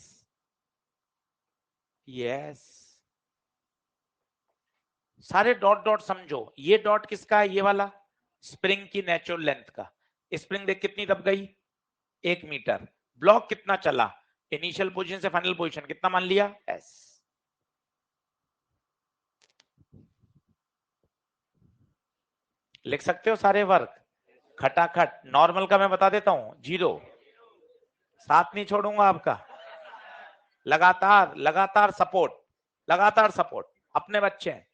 यस। सारे डॉट डॉट समझो, ये डॉट किसका है, ये वाला स्प्रिंग की नेचुरल लेंथ का। स्प्रिंग देख कितनी दब गई, 1 मीटर। ब्लॉक कितना चला, इनिशियल पोजीशन से फाइनल पोजीशन कितना मान लिया, एस। लिख सकते हो सारे वर्क खटाखट। नॉर्मल का मैं बता देता हूं, 0, साथ नहीं छोड़ूंगा आपका। लगातार लगातार सपोर्ट, लगातार सपोर्ट, अपने बच्चे हैं।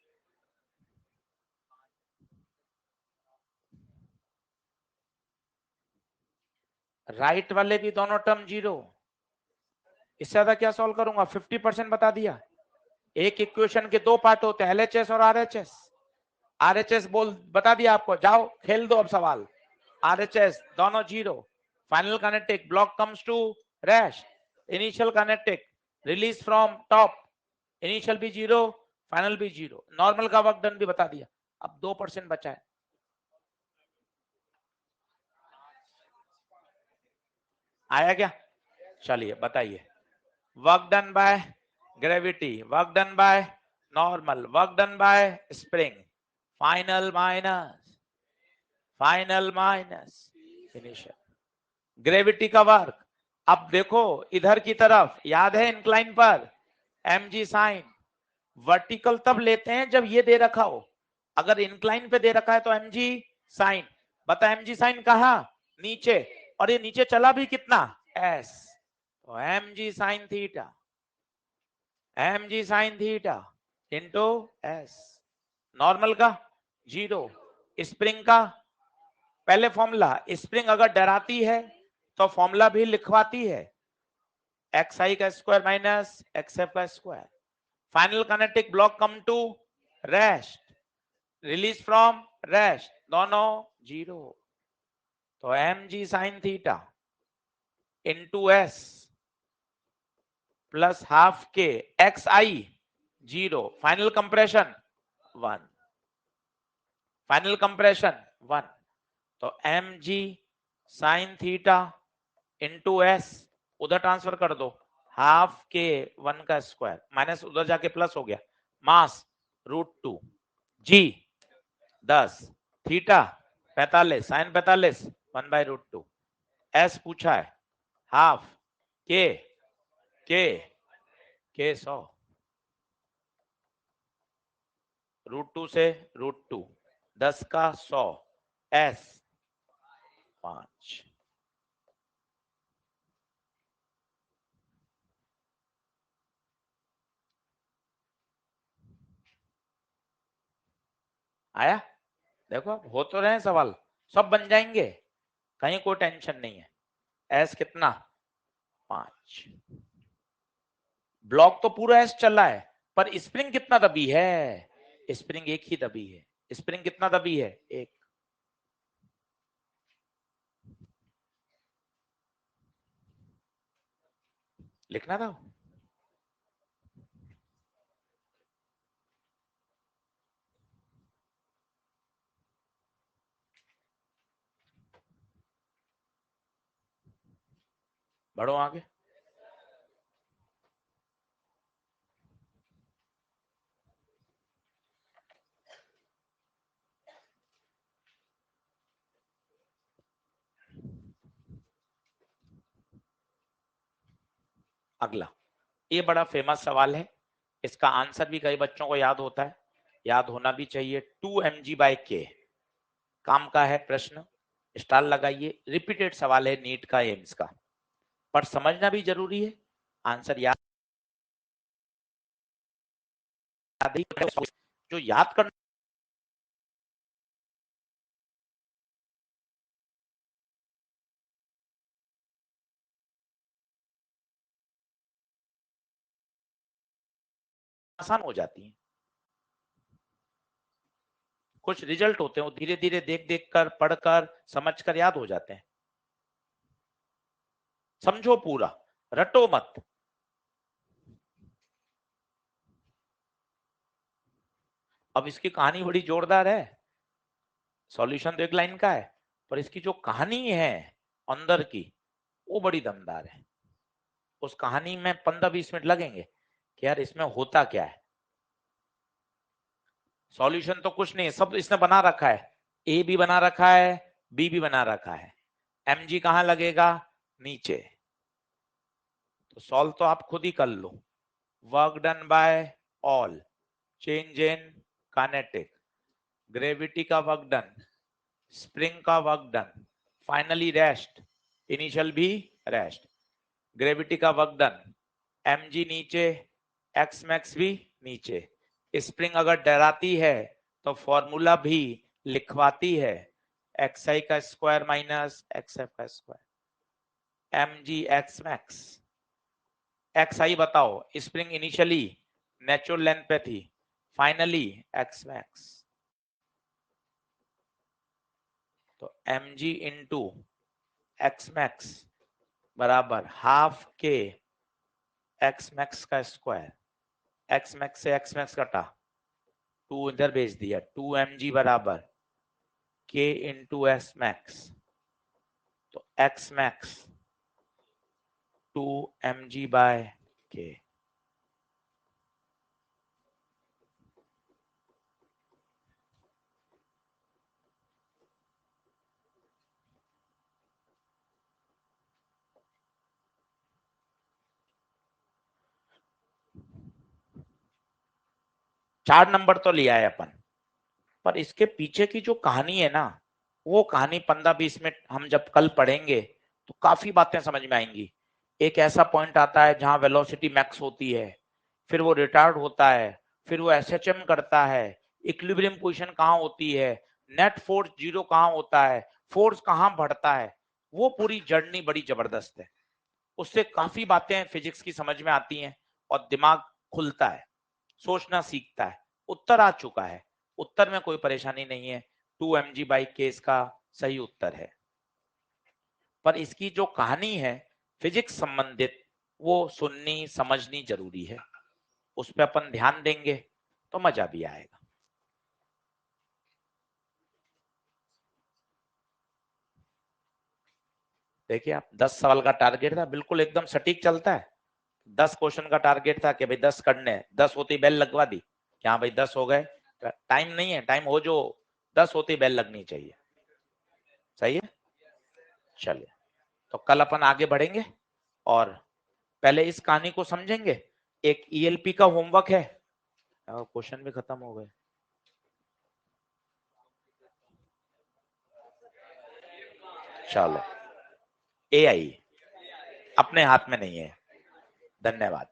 राइट वाले भी दोनों टर्म 0, इससे ज्यादा क्या सॉल्व करूंगा, 50% बता दिया। एक इक्वेशन के दो पार्ट होते हैं, एलएचएस और आरएचएस। आरएचएस बोल बता दिया आपको, जाओ खेल दो अब सवाल। आरएचएस दोनों 0, final kinetic block comes to rest, initial kinetic release from top, initial भी 0, फाइनल भी 0, नॉर्मल का वर्क डन भी बता दिया। अब 2% बचा है। आया क्या? चलिए बताइए। Work done by gravity, work done by normal, work done bye spring, final minus initial, gravity का वर्क। अब देखो इधर की तरफ, याद है इंक्लाइन पर mg साइन, वर्टिकल तब लेते हैं जब ये दे रखा हो, अगर इंक्लाइन पे दे रखा है तो mg साइन। बता mg साइन कहा, नीचे, और ये नीचे चला भी कितना, s, तो mg sine theta, mg sign theta into s। Normal का 0, स्प्रिंग का पहले फॉर्मूला, स्प्रिंग अगर डराती है तो फॉर्मूला भी लिखवाती है, एक्स आई का स्क्वायर माइनस एक्स एफ का square. Final kinetic block come to rest, release from rest, दोनों 0, तो M G sine theta into S plus half के X I 0, final compression 1, final compression 1, तो M G sine theta into S उधर transfer कर दो, half के 1 का square minus उधर जाके प्लस हो गया, मास √2, जी 10, थीटा 45, साइन 45 1/√2, एस पूछा है हाफ के के 100, √2 से √2, 10 का 100, एस 5, आया? देखो हो तो रहे हैं सवाल, सब बन जाएंगे, कहीं कोई टेंशन नहीं है। एस कितना 5, ब्लॉक तो पूरा एस चला है, पर स्प्रिंग कितना दबी है? स्प्रिंग एक ही दबी है। स्प्रिंग कितना दबी है? एक। लिखना था बढ़ो आगे। अगला, ये बड़ा फेमस सवाल है, इसका आंसर भी कई बच्चों को याद होता है, याद होना भी चाहिए। 2 mg/k काम का है प्रश्न, स्टार लगाइए, रिपीटेड सवाल है नीट का, एम्स का, पर समझना भी जरूरी है, आंसर याद जो याद करना आसान हो जाती है। कुछ रिजल्ट होते हैं वो धीरे धीरे देख देख कर, पढ़कर, समझकर याद हो जाते हैं। समझो पूरा, रटो मत। अब इसकी कहानी बड़ी जोरदार है, सॉल्यूशन तो एक लाइन का है, पर इसकी जो कहानी है अंदर की वो बड़ी दमदार है। उस कहानी में 15-20 मिनट लगेंगे कि यार इसमें होता क्या है। सॉल्यूशन तो कुछ नहीं है, सब इसने बना रखा है, ए भी बना रखा है, बी भी बना रखा है, एम जी कहां लगेगा? नीचे। तो सॉल्व तो आप खुद ही कर लो। Work done by all, change in kinetic, gravity का वर्क डन, स्प्रिंग का work done, finally rest, initial भी रेस्ट, ग्रेविटी का वर्क डन, एम जी नीचे, एक्स मैक्स भी नीचे, स्प्रिंग अगर डराती है तो फॉर्मूला भी लिखवाती है, एक्स आई का स्क्वायर माइनस एक्स एफ का square, M G X max, X I बताओ, स्प्रिंग इनिशियली नेचुरल लेंथ पे थी, फाइनली एक्स मैक्स, तो M G into X max बराबर हाफ के एक्स मैक्स का स्क्वायर, एक्स मैक्स से एक्स मैक्स कटा, 2 इधर भेज दिया, 2 mg बराबर k इंटू एस मैक्स, तो एक्स मैक्स 2 mg/k। चार नंबर तो लिया है अपन, पर इसके पीछे की जो कहानी है ना, वो कहानी 15-20 मिनट हम जब कल पढ़ेंगे तो काफी बातें समझ में आएंगी। एक ऐसा पॉइंट आता है जहां वेलोसिटी मैक्स होती है, फिर वो रिटार्ड होता है, फिर वो एसएचएम करता है, इक्विलिब्रियम पोजीशन कहाँ होती है, नेट फोर्स जीरो कहाँ होता है, फोर्स कहाँ बढ़ता है, वो पूरी जर्नी बड़ी जबरदस्त है। उससे काफी बातें फिजिक्स की समझ में आती हैं और दिमाग खुलता है, सोचना सीखता है। उत्तर आ चुका है, उत्तर में कोई परेशानी नहीं है, 2 mg/k इसका सही उत्तर है। पर इसकी जो कहानी है फिजिक्स संबंधित वो सुननी समझनी जरूरी है, उस पर अपन ध्यान देंगे तो मजा भी आएगा। देखिए आप 10 सवाल का टारगेट था, बिल्कुल एकदम सटीक चलता है। 10 क्वेश्चन का टारगेट था कि भाई 10 करने, 10 होती बेल लगवा दी कि हाँ भाई 10 हो गए। टाइम नहीं है, टाइम हो जो 10 होती बेल लगनी चाहिए। सही है, चलिए तो कल अपन आगे बढ़ेंगे और पहले इस कहानी को समझेंगे। एक ईएलपी का होमवर्क है, क्वेश्चन भी खत्म हो गए। चलो, एआई अपने हाथ में नहीं है। धन्यवाद।